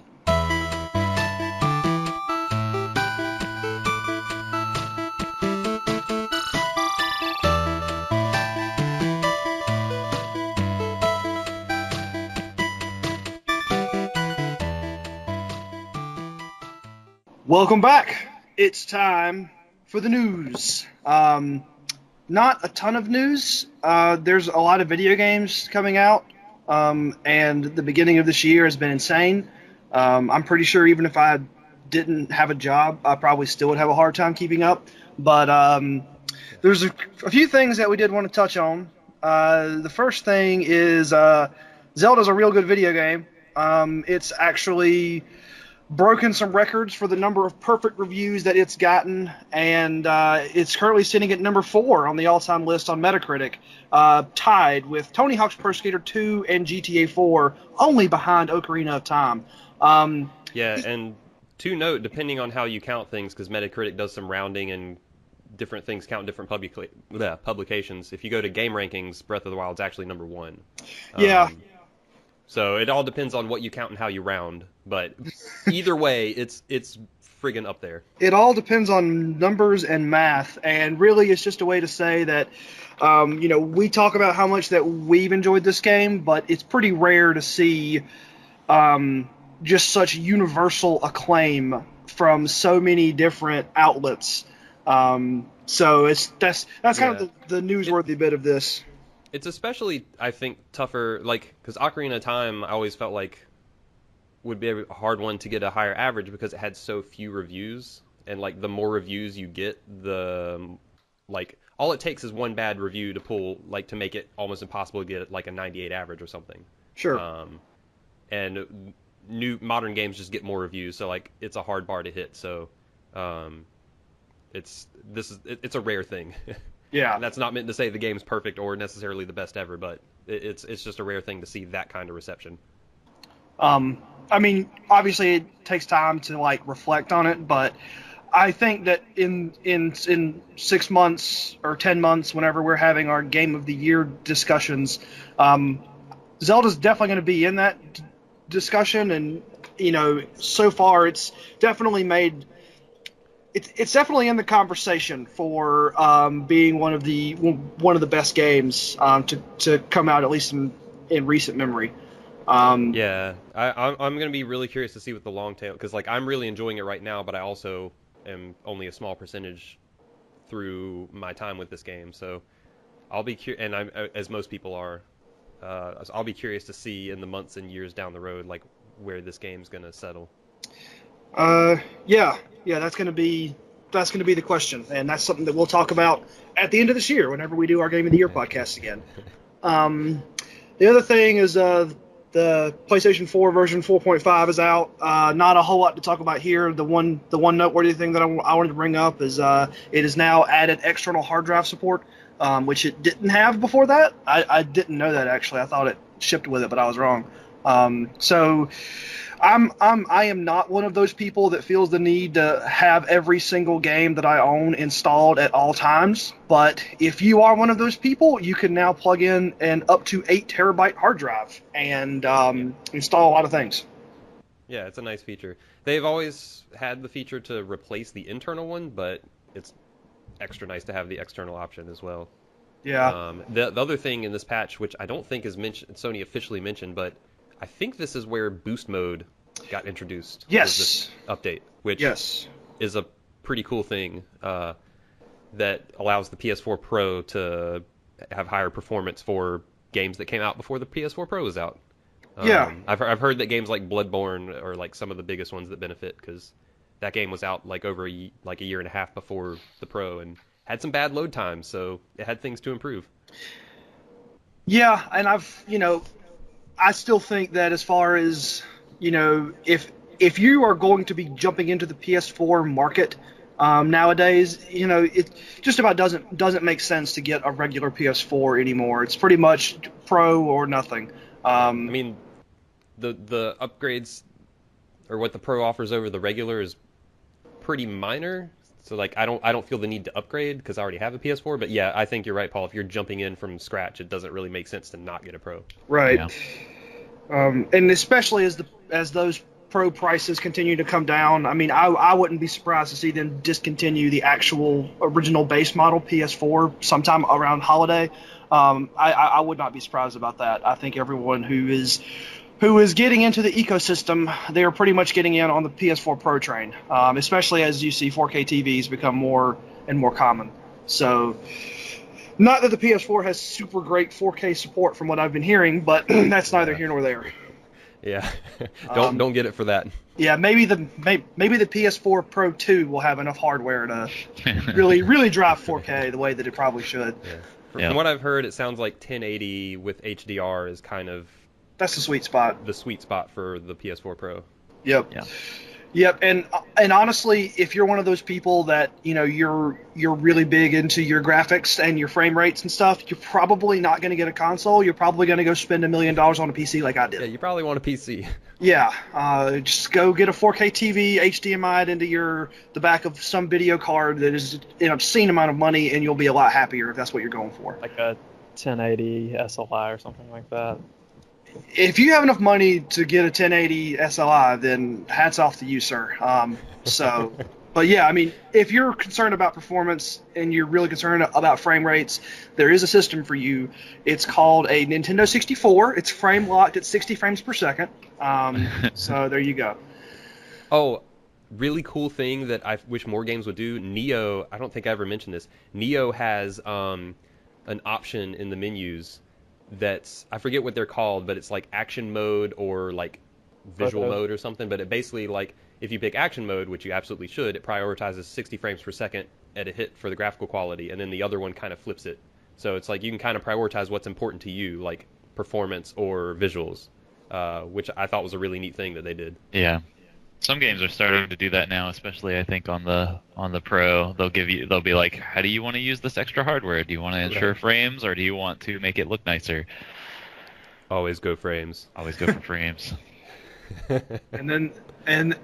Welcome back. It's time for the news. Not a ton of news. There's a lot of video games coming out, and the beginning of this year has been insane. I'm pretty sure even if I didn't have a job, I probably still would have a hard time keeping up. But there's a few things that we did want to touch on. The first thing is Zelda's a real good video game. It's actually broken some records for the number of perfect reviews that it's gotten, and it's currently sitting at number 4 on the all-time list on Metacritic, tied with Tony Hawk's Pro Skater 2 and GTA 4, only behind Ocarina of Time. Yeah, and to note, depending on how you count things, because Metacritic does some rounding and different things count different publications. If you go to Game Rankings, Breath of the Wild's actually number 1. Yeah. So it all depends on what you count and how you round, but either way, it's friggin' up there. It all depends on numbers and math, and really it's just a way to say that, we talk about how much that we've enjoyed this game, but it's pretty rare to see just such universal acclaim from so many different outlets. So that's kind of the newsworthy bit of this. It's especially, I think, tougher, because Ocarina of Time, I always felt like would be a hard one to get a higher average because it had so few reviews, and the more reviews you get, the all it takes is one bad review to pull to make it almost impossible to get a 98 average or something. Sure. And new modern games just get more reviews, so it's a hard bar to hit. So it's a rare thing. Yeah. And that's not meant to say the game's perfect or necessarily the best ever, but it's just a rare thing to see that kind of reception. I mean, obviously it takes time to reflect on it, but I think that in 6 months or 10 months, whenever we're having our Game of the Year discussions, Zelda's definitely going to be in that discussion, and so far it's definitely made. It's definitely in the conversation for being one of the best games to come out, at least in recent memory. Yeah, I'm going to be really curious to see what the long tail, because I'm really enjoying it right now, but I also am only a small percentage through my time with this game. So I'll be curious, and I'm as most people are. I'll be curious to see in the months and years down the road, like where this game's gonna settle. Yeah, that's gonna be the question, and that's something that we'll talk about at the end of this year whenever we do our Game of the Year podcast again. The other thing is the PlayStation 4 version 4.5 is out. Not a whole lot to talk about here. The one noteworthy thing that I wanted to bring up is it has now added external hard drive support, which it didn't have before that. I didn't know that, actually. I thought it shipped with it, but I was wrong. So I am not one of those people that feels the need to have every single game that I own installed at all times. But if you are one of those people, you can now plug in an up to 8 terabyte hard drive and install a lot of things. Yeah, it's a nice feature. They've always had the feature to replace the internal one, but it's extra nice to have the external option as well. Yeah. The other thing in this patch, which I don't think is Sony officially mentioned, but I think this is where boost mode got introduced. Yes. This update, which yes. is a pretty cool thing that allows the PS4 Pro to have higher performance for games that came out before the PS4 Pro was out. Yeah. I've heard that games like Bloodborne are like some of the biggest ones that benefit because that game was out like over a year and a half before the Pro and had some bad load times, so it had things to improve. Yeah, and I still think that as far as, if you are going to be jumping into the PS4 market nowadays, it just about doesn't make sense to get a regular PS4 anymore. It's pretty much Pro or nothing. I mean, the upgrades or what the Pro offers over the regular is pretty minor. So like I don't feel the need to upgrade because I already have a PS4. But yeah, I think you're right, Paul. If you're jumping in from scratch, it doesn't really make sense to not get a Pro. Right. Yeah. And especially as those Pro prices continue to come down, I mean, I wouldn't be surprised to see them discontinue the actual original base model PS4 sometime around holiday. I would not be surprised about that. I think everyone who is getting into the ecosystem, they are pretty much getting in on the PS4 Pro train, especially as you see 4K TVs become more and more common. So, not that the PS4 has super great 4K support from what I've been hearing, but that's neither here nor there. Yeah, don't get it for that. Yeah, maybe the PS4 Pro 2 will have enough hardware to really drive 4K the way that it probably should. Yeah. From what I've heard, it sounds like 1080 with HDR is kind of that's the sweet spot. The sweet spot for the PS4 Pro. Yep. Yeah. Yep. And honestly, if you're one of those people that you're really big into your graphics and your frame rates and stuff, you're probably not going to get a console. You're probably going to go spend $1 million on a PC like I did. Yeah, you probably want a PC. Yeah. Just go get a 4K TV, HDMI'd into the back of some video card that is an obscene amount of money, and you'll be a lot happier if that's what you're going for. Like a 1080 SLI or something like that. If you have enough money to get a 1080 SLI, then hats off to you, sir. But yeah, I mean, if you're concerned about performance and you're really concerned about frame rates, there is a system for you. It's called a Nintendo 64. It's frame locked at 60 frames per second. So there you go. Oh, really cool thing that I wish more games would do. Nioh, I don't think I ever mentioned this. Nioh has an option in the menus that's, I forget what they're called, but it's like action mode or like visual mode or something. But it basically, like, if you pick action mode, which you absolutely should, it prioritizes 60 frames per second at a hit for the graphical quality, and then the other one kind of flips it. So it's like you can kind of prioritize what's important to you, like performance or visuals, which I thought was a really neat thing that they did. Yeah. Some games are starting to do that now, especially I think on the Pro. They'll be like, how do you want to use this extra hardware? Do you want to ensure frames, or do you want to make it look nicer? Always go frames. Always go for frames. And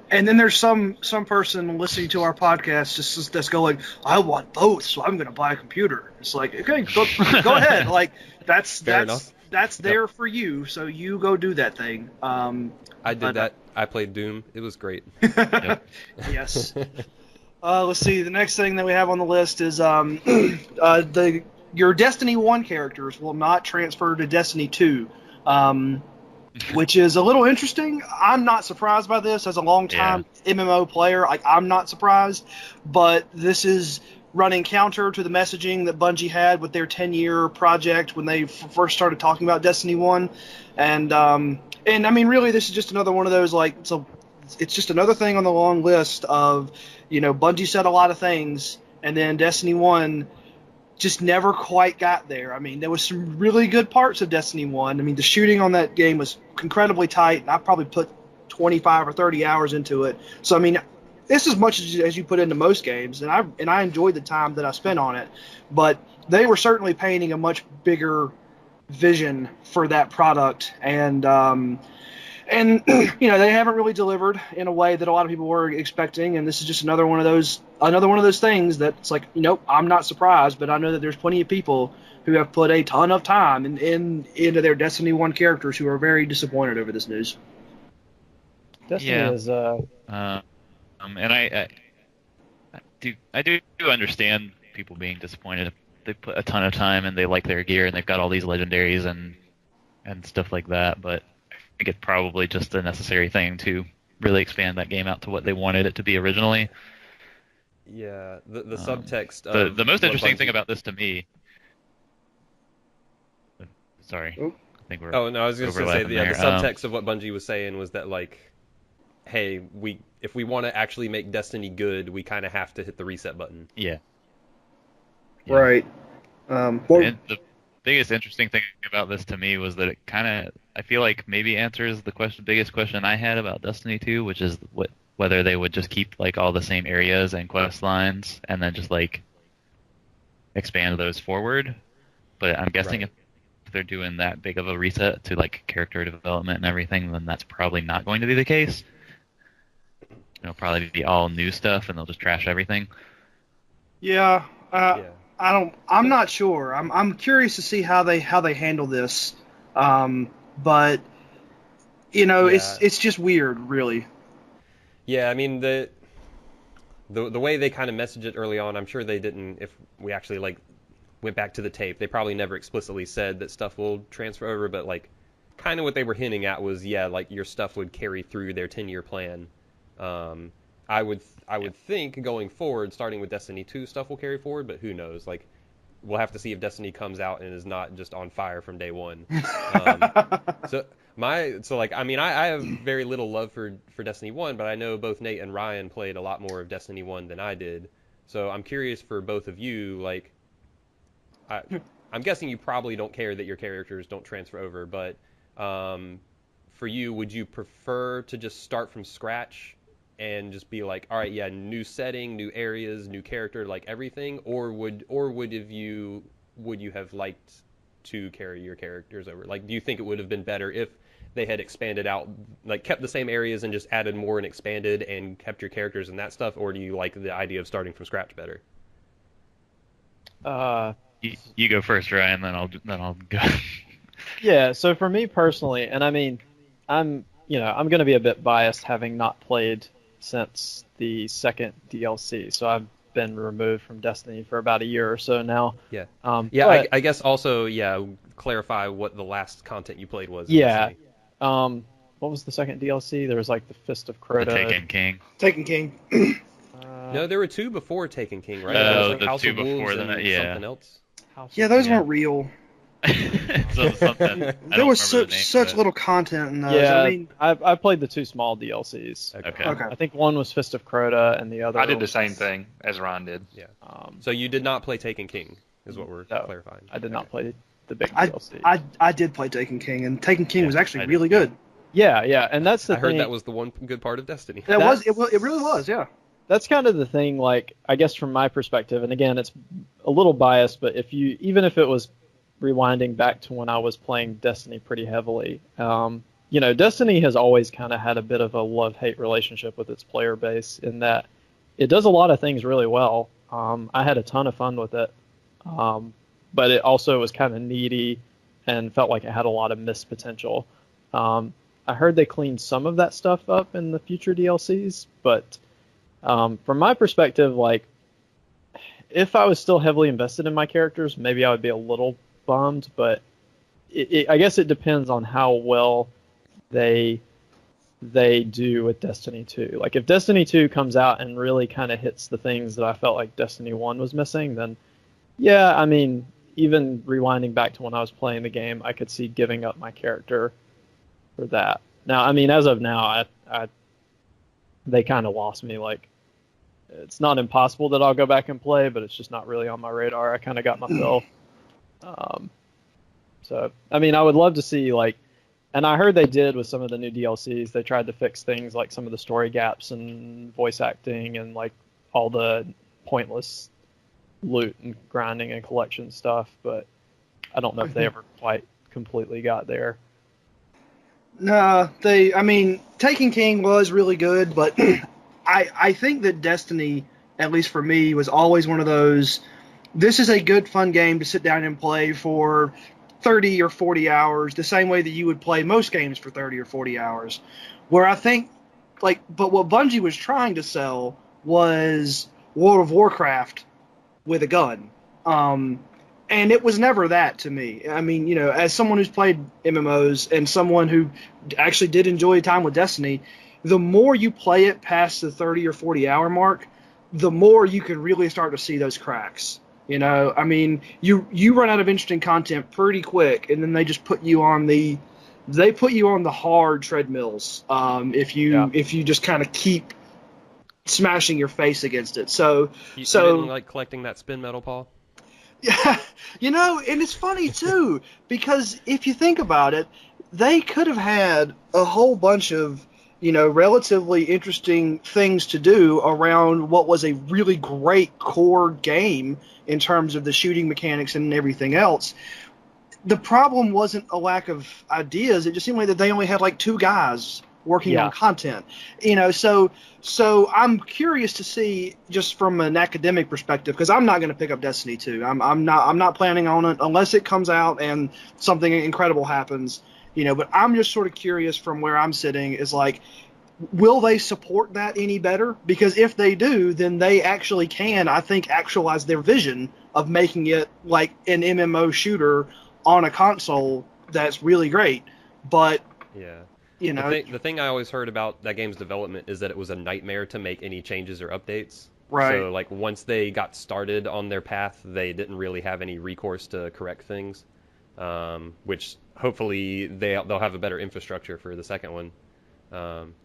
then there's some person listening to our podcast that's going, I want both, so I'm going to buy a computer. It's like, okay, go ahead. Like that's there for you, so you go do that thing. I did that. I played Doom. It was great. Yes. Let's see. The next thing that we have on the list is your Destiny 1 characters will not transfer to Destiny 2, which is a little interesting. I'm not surprised by this. As a long-time MMO player, I'm not surprised. But this is running counter to the messaging that Bungie had with their 10-year project when they first started talking about Destiny 1. And I mean, really, this is just another one of those, so it's just another thing on the long list of, Bungie said a lot of things, and then Destiny 1 just never quite got there. I mean, there was some really good parts of Destiny 1. I mean, the shooting on that game was incredibly tight, and I probably put 25 or 30 hours into it. So, I mean, it's as much as you put into most games, and I enjoyed the time that I spent on it. But they were certainly painting a much bigger vision for that product, and they haven't really delivered in a way that a lot of people were expecting. And this is just another one of those things that's like, I'm not surprised, but I know that there's plenty of people who have put a ton of time into their Destiny 1 characters who are very disappointed over this news. Destiny is and I do understand people being disappointed. They put a ton of time and they like their gear and they've got all these legendaries and stuff like that, but I think it's probably just a necessary thing to really expand that game out to what they wanted it to be originally. Yeah, the subtext. The most interesting thing about this to me. Sorry, I think we're. Oh no, I was just going to say the there. subtext of what Bungie was saying was that, like, hey, if we want to actually make Destiny good, we kind of have to hit the reset button. Yeah. Right. And the biggest interesting thing about this to me was that it kind of, I feel like maybe answers the biggest question I had about Destiny 2, which is whether they would just keep like all the same areas and quest lines and then just like expand those forward. But I'm guessing if they're doing that big of a reset to like character development and everything, then that's probably not going to be the case. It'll probably be all new stuff and they'll just trash everything. Yeah. I'm not sure. I'm curious to see how they handle this. But it's just weird, really. Yeah, I mean the way they kind of messaged it early on, I'm sure they didn't. If we actually like went back to the tape, they probably never explicitly said that stuff will transfer over, but like kind of what they were hinting at was, like your stuff would carry through their 10-year plan. I would think going forward, starting with Destiny 2, stuff will carry forward, but who knows? Like, we'll have to see if Destiny comes out and is not just on fire from day one. I have very little love for Destiny 1, but I know both Nate and Ryan played a lot more of Destiny 1 than I did. So I'm curious for both of you, like, I'm guessing you probably don't care that your characters don't transfer over, but for you, would you prefer to just start from scratch and just be like, all right, yeah, new setting, new areas, new character, like everything, or would you have liked to carry your characters over? Like, do you think it would have been better if they had expanded out, like kept the same areas and just added more and expanded and kept your characters and that stuff, or do you like the idea of starting from scratch better? You go first, Ryan, then I'll go. Yeah, so for me personally, and I mean, I'm going to be a bit biased having not played since the second DLC, so I've been removed from Destiny for about a year or so now. Yeah. I guess also, clarify what the last content you played was. Yeah. What was the second DLC? There was like the Fist of Crota. The Taken King. Taken King. No, there were two before Taken King, right? Oh, was like the House two of Wolves before and that, yeah. something else. Those weren't real. There was such little content in those. Yeah, I mean, I played the two small DLCs. Okay. Okay. I think one was Fist of Crota and the other. I did the same thing as Ryan did. Yeah. So you did not play Taken King, is what we're clarifying. I did not play the big DLC. I did play Taken King, and Taken King was actually I really did. good. Yeah, and that's the thing. thing. I heard that was the one good part of Destiny. It really was, yeah. That's kind of the thing, like, I guess from my perspective, and again, it's a little biased, but even if it was rewinding back to when I was playing Destiny pretty heavily, Destiny has always kind of had a bit of a love-hate relationship with its player base in that it does a lot of things really well. I had a ton of fun with it, but it also was kind of needy and felt like it had a lot of missed potential. I heard they cleaned some of that stuff up in the future DLCs, but from my perspective, like, if I was still heavily invested in my characters, maybe I would be a little bummed, but I guess it depends on how well they they do with Destiny 2. Like if Destiny 2 comes out and really kind of hits the things that I felt like Destiny 1 was missing, then yeah, I mean, even rewinding back to when I was playing the game, I could see giving up my character for that. Now, I mean, as of now, they kind of lost me. Like, it's not impossible that I'll go back and play, but it's just not really on my radar. I kind of got my fill. So, I mean, I would love to see, like, and I heard they did with some of the new DLCs, they tried to fix things like some of the story gaps and voice acting and, like, all the pointless loot and grinding and collection stuff, but I don't know if they ever quite completely got there. No, I mean, Taken King was really good, but I think that Destiny, at least for me, was always one of those, this is a good, fun game to sit down and play for 30 or 40 hours, the same way that you would play most games for 30 or 40 hours. Where I think, like, but what Bungie was trying to sell was World of Warcraft with a gun. And it was never that to me. I mean, you know, as someone who's played MMOs and someone who actually did enjoy time with Destiny, the more you play it past the 30 or 40 hour mark, the more you can really start to see those cracks. You know, I mean, you run out of interesting content pretty quick, and then they just put you on the hard treadmills. If you just kind of keep smashing your face against it. So you didn't like collecting that spin metal, Paul? Yeah, you know, and it's funny too, because if you think about it, they could have had a whole bunch of, you know, relatively interesting things to do around what was a really great core game in terms of the shooting mechanics and everything else. The problem wasn't a lack of ideas. It just seemed like that they only had like 2 guys working on content, you know, so I'm curious to see, just from an academic perspective, because I'm not going to pick up Destiny 2. I'm not planning on it unless it comes out and something incredible happens, you know, but I'm just sort of curious from where I'm sitting is like, will they support that any better? Because if they do, then they actually can, I think, actualize their vision of making it like an MMO shooter on a console that's really great. But yeah, you know, the thing I always heard about that game's development is that it was a nightmare to make any changes or updates. Right. So, like, once they got started on their path, they didn't really have any recourse to correct things, which hopefully they'll have a better infrastructure for the second one.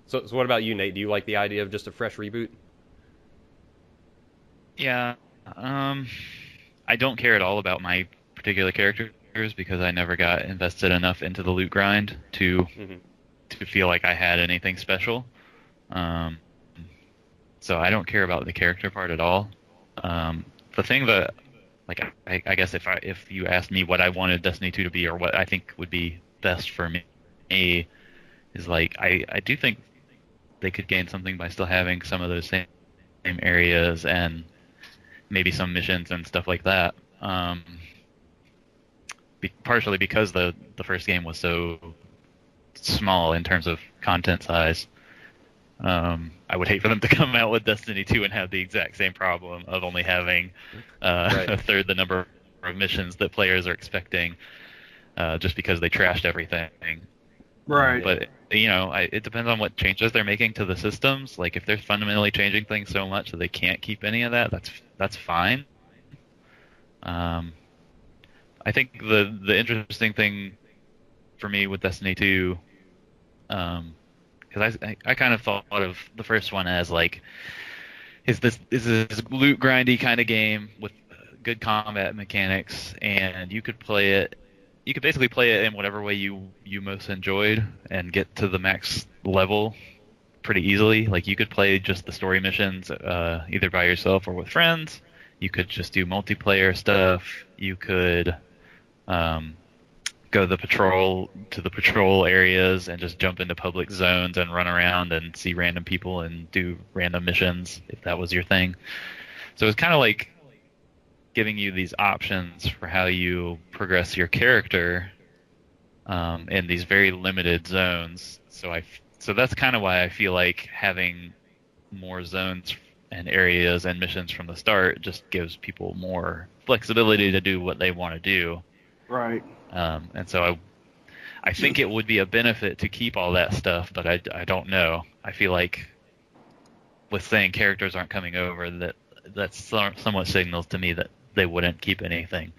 So what about you, Nate? Do you like the idea of just a fresh reboot? Yeah. I don't care at all about my particular characters because I never got invested enough into the loot grind to feel like I had anything special. So I don't care about the character part at all. The thing that, like, I guess if you asked me what I wanted Destiny 2 to be or what I think would be best for me, is like I do think they could gain something by still having some of those same areas and maybe some missions and stuff like that. Partially because the first game was so small in terms of content size. I would hate for them to come out with Destiny 2 and have the exact same problem of only having a third the number of missions that players are expecting, just because they trashed everything. Right. But, you know, it depends on what changes they're making to the systems. Like, if they're fundamentally changing things so much that they can't keep any of that, that's fine. I think the interesting thing for me with Destiny 2, because I kind of thought of the first one as like, is this loot grindy kind of game with good combat mechanics, and you could basically play it in whatever way you most enjoyed and get to the max level pretty easily. Like, you could play just the story missions either by yourself or with friends. You could just do multiplayer stuff. You could go to the patrol areas and just jump into public zones and run around and see random people and do random missions if that was your thing. So it's kind of like giving you these options for how you progress your character in these very limited zones. So that's kind of why I feel like having more zones and areas and missions from the start just gives people more flexibility to do what they want to do. Right. And so I think it would be a benefit to keep all that stuff, but I don't know. I feel like with saying characters aren't coming over, that's somewhat signals to me that they wouldn't keep anything.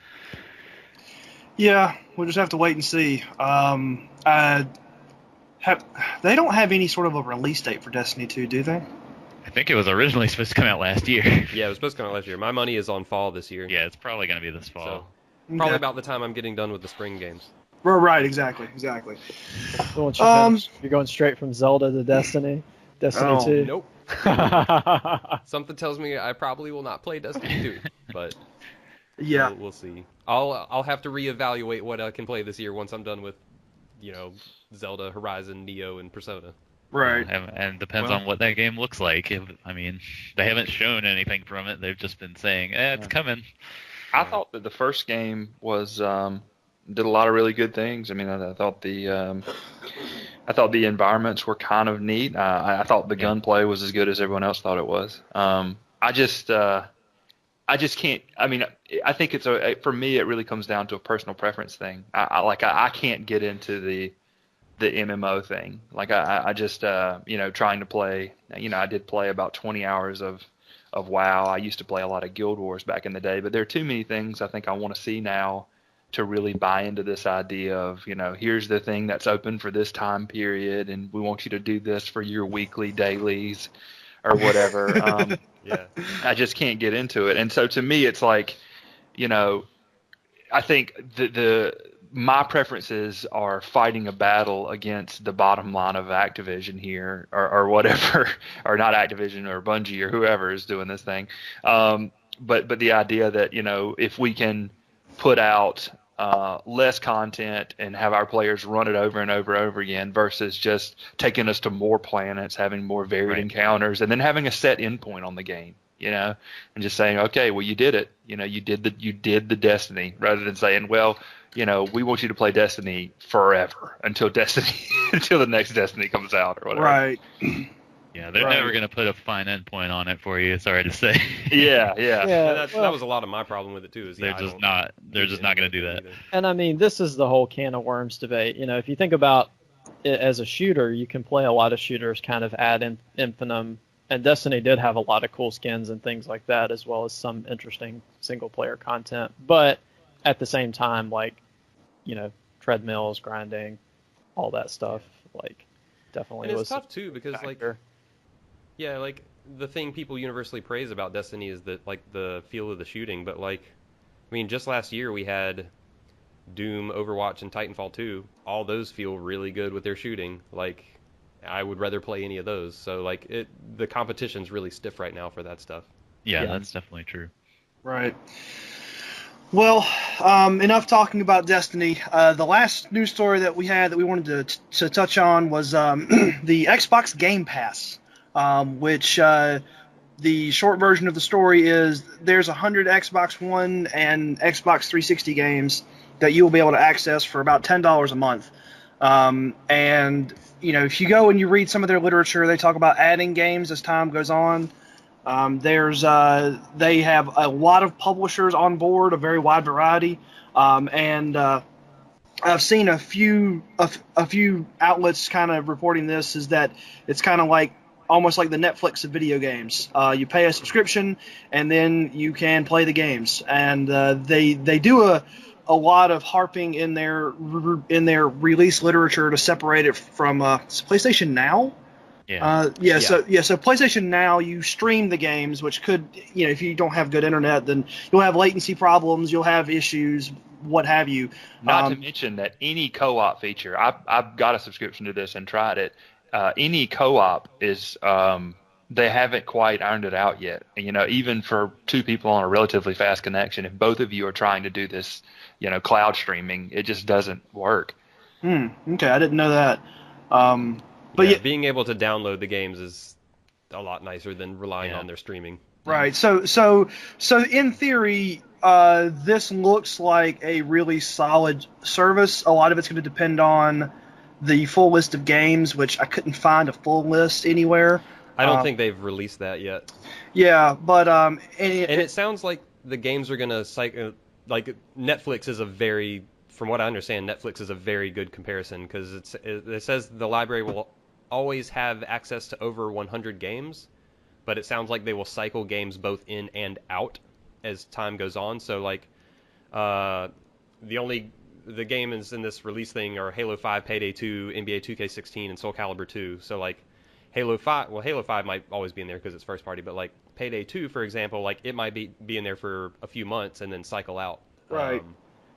Yeah, we'll just have to wait and see. They don't have any sort of a release date for Destiny 2, do they? I think it was originally supposed to come out last year. Yeah, it was supposed to come out last year. My money is on fall this year. Yeah, it's probably going to be this fall. So probably about the time I'm getting done with the spring games. Right, exactly. So once you finish, you're going straight from Zelda to Destiny 2. Nope. Something tells me I probably will not play Destiny 2, but Yeah. we'll see. I'll have to reevaluate what I can play this year once I'm done with, Zelda, Horizon, Nioh, and Persona. Right. And depends on what that game looks like. They haven't shown anything from it. They've just been saying, it's coming. I thought that the first game was did a lot of really good things. I mean, I thought the environments were kind of neat. I thought the gunplay was as good as everyone else thought it was. I just can't. I mean, I think for me, it really comes down to a personal preference thing. I can't get into the MMO thing. Like I just trying to play. I did play about 20 hours of WoW. I used to play a lot of Guild Wars back in the day, but there are too many things I think I want to see now to really buy into this idea of, here's the thing that's open for this time period, and we want you to do this for your weekly dailies or whatever. Yeah. I just can't get into it. And so to me, it's like, I think my preferences are fighting a battle against the bottom line of Activision here or whatever, or not Activision or Bungie or whoever is doing this thing. But the idea that, if we can put out less content and have our players run it over and over and over again versus just taking us to more planets, having more varied encounters, and then having a set endpoint on the game, and just saying, okay, well, you did it. You did the Destiny, rather than saying, well, we want you to play Destiny forever until the next Destiny comes out or whatever. Right. Yeah, they're never going to put a fine endpoint on it for you. Sorry to say. Yeah. That was a lot of my problem with it too. They're just not going to do that. And I mean, this is the whole can of worms debate. If you think about it as a shooter, you can play a lot of shooters kind of ad infinitum. And Destiny did have a lot of cool skins and things like that, as well as some interesting single player content. But at the same time, treadmills, grinding, all that stuff, definitely and was. It's tough too because the thing people universally praise about Destiny is that the feel of the shooting, but just last year we had Doom, Overwatch, and Titanfall 2. All those feel really good with their shooting. I would rather play any of those. So the competition's really stiff right now for that stuff. Yeah, that's definitely true. Right. Well, enough talking about Destiny. The last news story that we had that we wanted to touch on was the Xbox Game Pass, which the short version of the story is there's 100 Xbox One and Xbox 360 games that you will be able to access for about $10 a month. And if you go and you read some of their literature, they talk about adding games as time goes on. They have a lot of publishers on board, a very wide variety, and I've seen a few outlets kind of reporting this, is that it's kind of almost like the Netflix of video games. You pay a subscription and then you can play the games, and they do a lot of harping in their release literature to separate it from PlayStation Now. So PlayStation Now, you stream the games, which could, if you don't have good internet, then you'll have latency problems, you'll have issues, what have you. Not to mention that any co-op feature, I've got a subscription to this and tried it. Any co-op is they haven't quite ironed it out yet. Even for two people on a relatively fast connection, if both of you are trying to do this, cloud streaming, it just doesn't work. Okay, I didn't know that. But being able to download the games is a lot nicer than relying on their streaming. Right. So in theory, this looks like a really solid service. A lot of it's going to depend on the full list of games, which I couldn't find a full list anywhere. I don't think they've released that yet. Yeah, but and it sounds like the games are going to Netflix is a very from what I understand, Netflix is a very good comparison because it says the library will always have access to over 100 games, but it sounds like they will cycle games both in and out as time goes on. So like the games in this release thing are Halo 5, Payday 2, NBA 2K16, and Soul Calibur 2. So like Halo 5 might always be in there because it's first party, but like Payday 2, for example, like it might be in there for a few months and then cycle out. Right.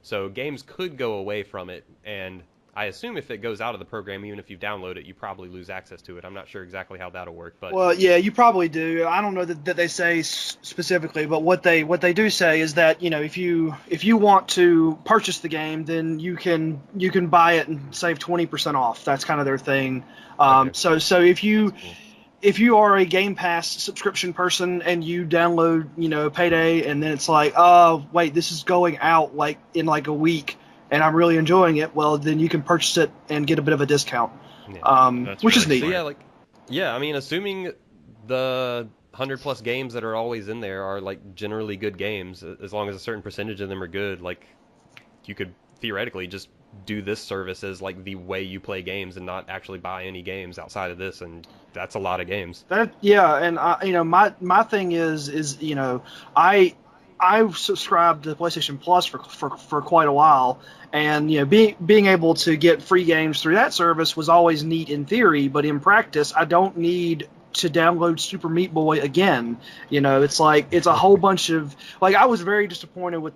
So games could go away from it, and I assume if it goes out of the program, even if you download it, you probably lose access to it. I'm not sure exactly how that'll work, but well, yeah, you probably do. I don't know that they say specifically, but what they do say is that if you want to purchase the game, then you can buy it and save 20% off. That's kind of their thing. Okay. So if you are a Game Pass subscription person and you download Payday, and then it's like, oh wait, this is going out like in like a week, and I'm really enjoying it, well, then you can purchase it and get a bit of a discount, which is neat. So I mean, assuming the 100+ games that are always in there are like generally good games, as long as a certain percentage of them are good, like you could theoretically just do this service as like the way you play games and not actually buy any games outside of this, and that's a lot of games. And my thing is I subscribed to PlayStation Plus for quite a while, and being able to get free games through that service was always neat in theory, but in practice I don't need to download Super Meat Boy again. It's like it's a whole bunch of like I was very disappointed with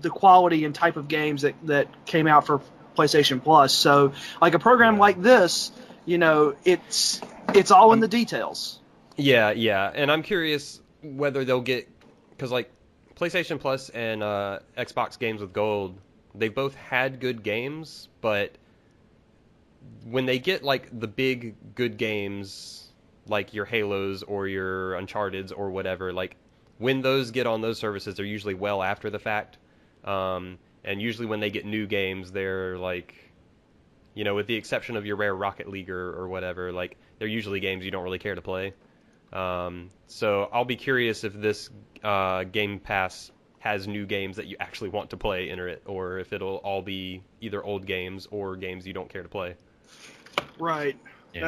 the quality and type of games that came out for PlayStation Plus. So like a program like this, it's all in the details. Yeah, and I'm curious whether they'll get, because like PlayStation Plus and Xbox Games with Gold, they've both had good games, but when they get like the big good games like your Halos or your Uncharted's or whatever, like when those get on those services, they're usually well after the fact. And usually when they get new games, they're like, with the exception of your rare Rocket League or whatever, like they're usually games you don't really care to play. So I'll be curious if this Game Pass has new games that you actually want to play in it, or if it'll all be either old games or games you don't care to play. Right. Yeah.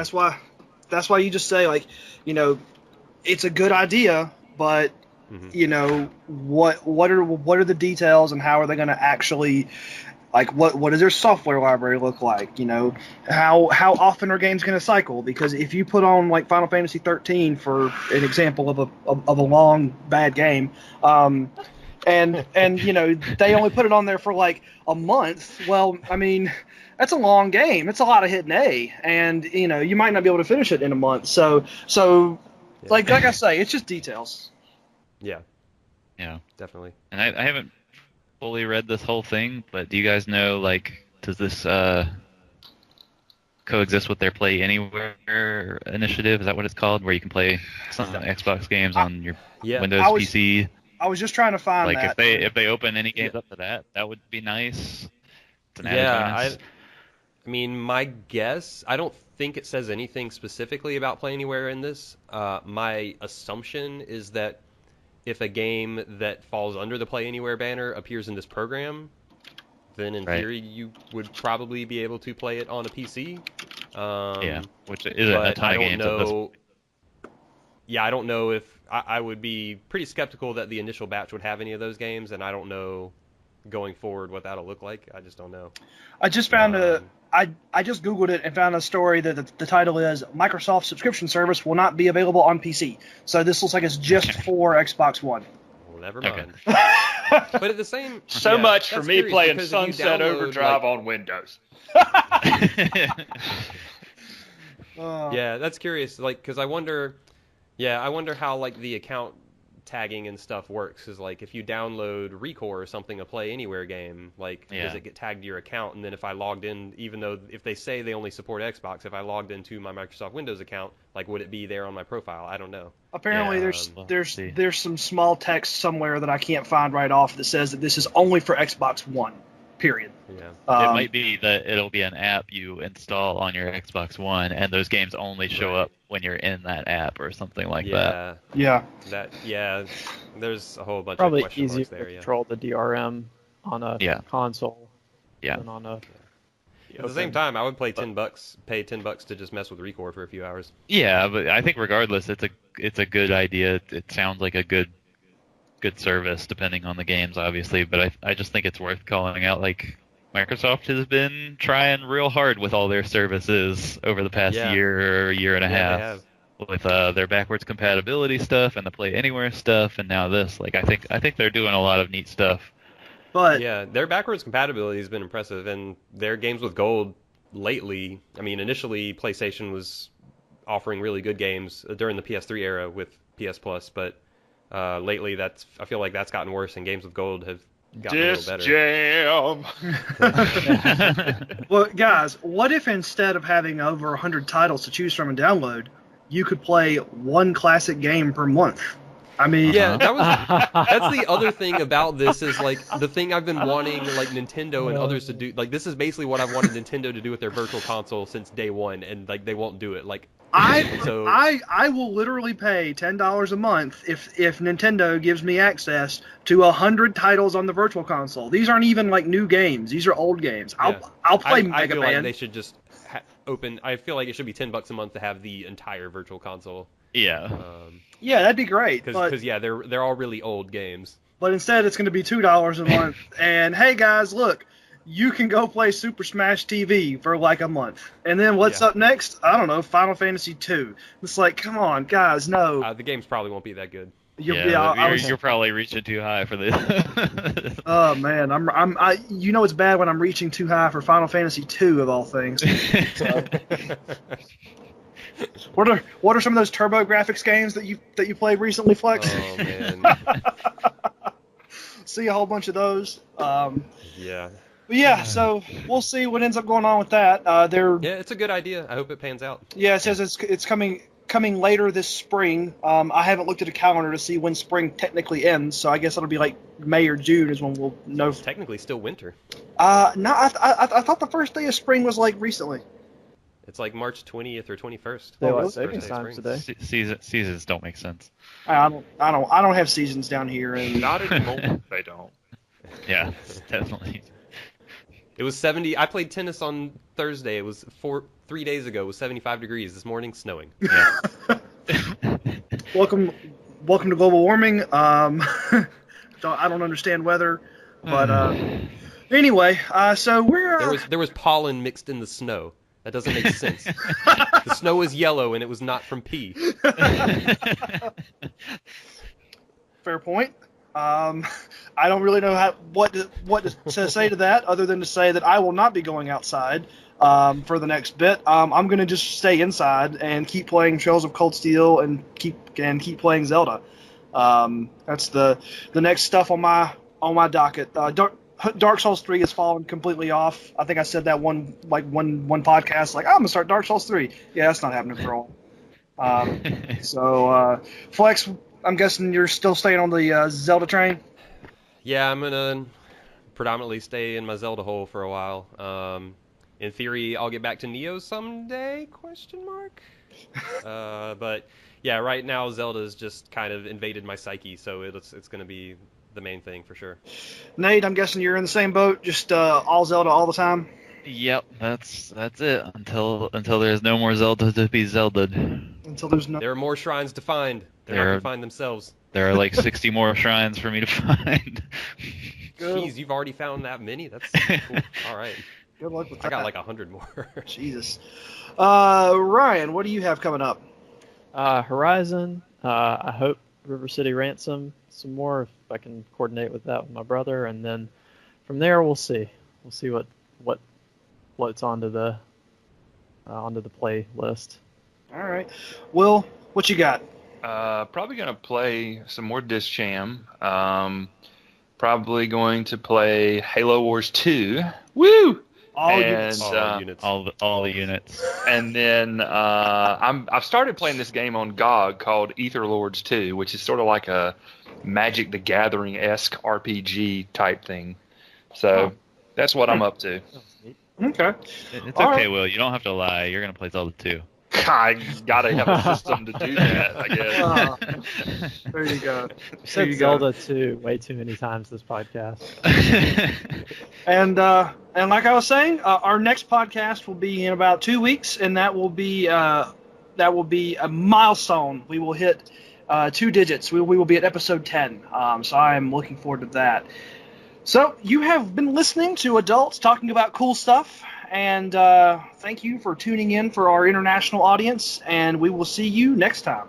That's why you just say like, it's a good idea, but what are the details, and how are they going to actually, like, what does their software library look like? How often are games going to cycle? Because if you put on like Final Fantasy 13 for an example of a long bad game, and they only put it on there for like a month, well, I mean, that's a long game. It's a lot of hitting A, and you might not be able to finish it in a month. So like I say, it's just details. Yeah, definitely. And I haven't fully read this whole thing, but do you guys know, like, does this coexist with their Play Anywhere initiative? Is that what it's called? Where you can play some Xbox games on your Windows PC? I was just trying to find like that. if they open any games up to that would be nice. It's an added bonus. I mean, my guess, I don't think it says anything specifically about Play Anywhere in this. My assumption is that if a game that falls under the Play Anywhere banner appears in this program, then in theory you would probably be able to play it on a PC. Which is a ton of games. I don't know if I would be pretty skeptical that the initial batch would have any of those games, and I don't know going forward what that'll look like. I just don't know. I just found I just Googled it and found a story that the title is Microsoft subscription service will not be available on PC. So this looks like it's just for Xbox One. Well, never mind. But at the same... So much for me curious, playing Sunset Overdrive on Windows. Yeah, that's curious. Like, because I wonder how like the account tagging and stuff works. Is like if you download Recore or something, a Play Anywhere game, like does it get tagged to your account? And then if I logged in, even though if they say they only support Xbox, if I logged into my Microsoft Windows account, like would it be there on my profile? I don't know. Apparently, there's some small text somewhere that I can't find right off that says that this is only for Xbox One. Period. Yeah. It might be that it'll be an app you install on your Xbox One, and those games only show up when you're in that app or something like that. Yeah. There's a whole bunch Probably of question easier marks there. to control the DRM on a console. Yeah. than on a. At the same time, I would pay $10 to just mess with Recore for a few hours. Yeah, but I think regardless, it's a good idea. It sounds like a good service, depending on the games, obviously. But I just think it's worth calling out. Like, Microsoft has been trying real hard with all their services over the past year or year and a half. They have. With their backwards compatibility stuff and the Play Anywhere stuff, and now this. Like, I think they're doing a lot of neat stuff. But yeah, their backwards compatibility has been impressive, and their games with gold lately. I mean, initially PlayStation was offering really good games during the PS3 era with PS Plus, but lately I feel like that's gotten worse, and games with gold have gotten a little better. Jam. well, guys, what if instead of having over 100 titles to choose from and download, you could play one classic game per month? I mean, yeah, that's the other thing about this is like the thing I've been wanting like Nintendo and others to do. Like, this is basically what I've wanted Nintendo to do with their virtual console since day one, and like they won't do it. Like, I will literally pay $10 a month if Nintendo gives me access to 100 titles on the virtual console. These aren't even like new games; these are old games. I'll play Mega I feel Man. like they should just open. I feel like it should be $10 a month to have the entire virtual console. Yeah. Yeah, that'd be great. Because they're all really old games. But instead, it's going to be $2 a month. And hey, guys, look, you can go play Super Smash TV for like a month. And then what's up next? I don't know, Final Fantasy 2. It's like, come on, guys, no. The games probably won't be that good. You're probably reaching too high for this. Oh man, you know it's bad when I'm reaching too high for Final Fantasy 2 of all things. So. What are some of those Turbo Graphics games that you played recently, Flex? Oh man. See a whole bunch of those. Yeah. But yeah, so we'll see what ends up going on with that. It's a good idea. I hope it pans out. Yeah, it says it's coming later this spring. I haven't looked at a calendar to see when spring technically ends, so I guess it'll be like May or June is when we'll know. It's technically still winter. No, I thought the first day of spring was like recently. It's like March 20th or 21st. Daylight savings time today. Seasons don't make sense. I don't have seasons down here, and Not anymore. They don't. Yeah, definitely. It was 70. I played tennis on Thursday. It was 3 days ago. It was 75 degrees. This morning, snowing. Yeah. welcome to global warming. I don't understand weather, but anyway, so we're there was pollen mixed in the snow. That doesn't make sense. The snow was yellow, and it was not from pee. Fair point. I don't really know what to say to that, other than to say that I will not be going outside for the next bit. I'm going to just stay inside and keep playing Trails of Cold Steel and keep playing Zelda. That's the next stuff on my docket. Dark Souls 3 has fallen completely off. I think I said that one podcast, like, I'm going to start Dark Souls 3. Yeah, that's not happening for a while. So, Flex, I'm guessing you're still staying on the Zelda train? Yeah, I'm going to predominantly stay in my Zelda hole for a while. In theory, I'll get back to Nioh someday, ? But, yeah, right now Zelda's just kind of invaded my psyche, so it's going to be the main thing for sure. Nate, I'm guessing you're in the same boat, just all Zelda all the time. Yep, that's it. Until there's no more Zelda to be Zelda'd. Until there's no. There are more shrines to find. They're not going to find themselves. There are like 60 more shrines for me to find. Jeez, you've already found that many? That's cool. All right. Good luck with that. I got like 100 more. Jesus. Ryan, what do you have coming up? Horizon. I hope River City Ransom some more if I can coordinate with that with my brother, and then from there we'll see what's onto the play list. All right, Will, what you got? Probably gonna play some more Disc Jam. Probably going to play Halo Wars 2. Woo! All units. All the units. And then I've started playing this game on GOG called Ether Lords 2, which is sort of like a Magic the Gathering-esque RPG type thing. So that's what I'm up to. Okay. It's okay, Will. You don't have to lie. You're gonna play Zelda 2. I gotta have a system to do that, I guess. There you go. I've said Zelda 2 way too many times this podcast. And like I was saying, our next podcast will be in about 2 weeks, and that will be a milestone. We will hit 2 digits. We will be at episode 10. So I am looking forward to that. So you have been listening to adults talking about cool stuff, and thank you for tuning in for our international audience, and we will see you next time.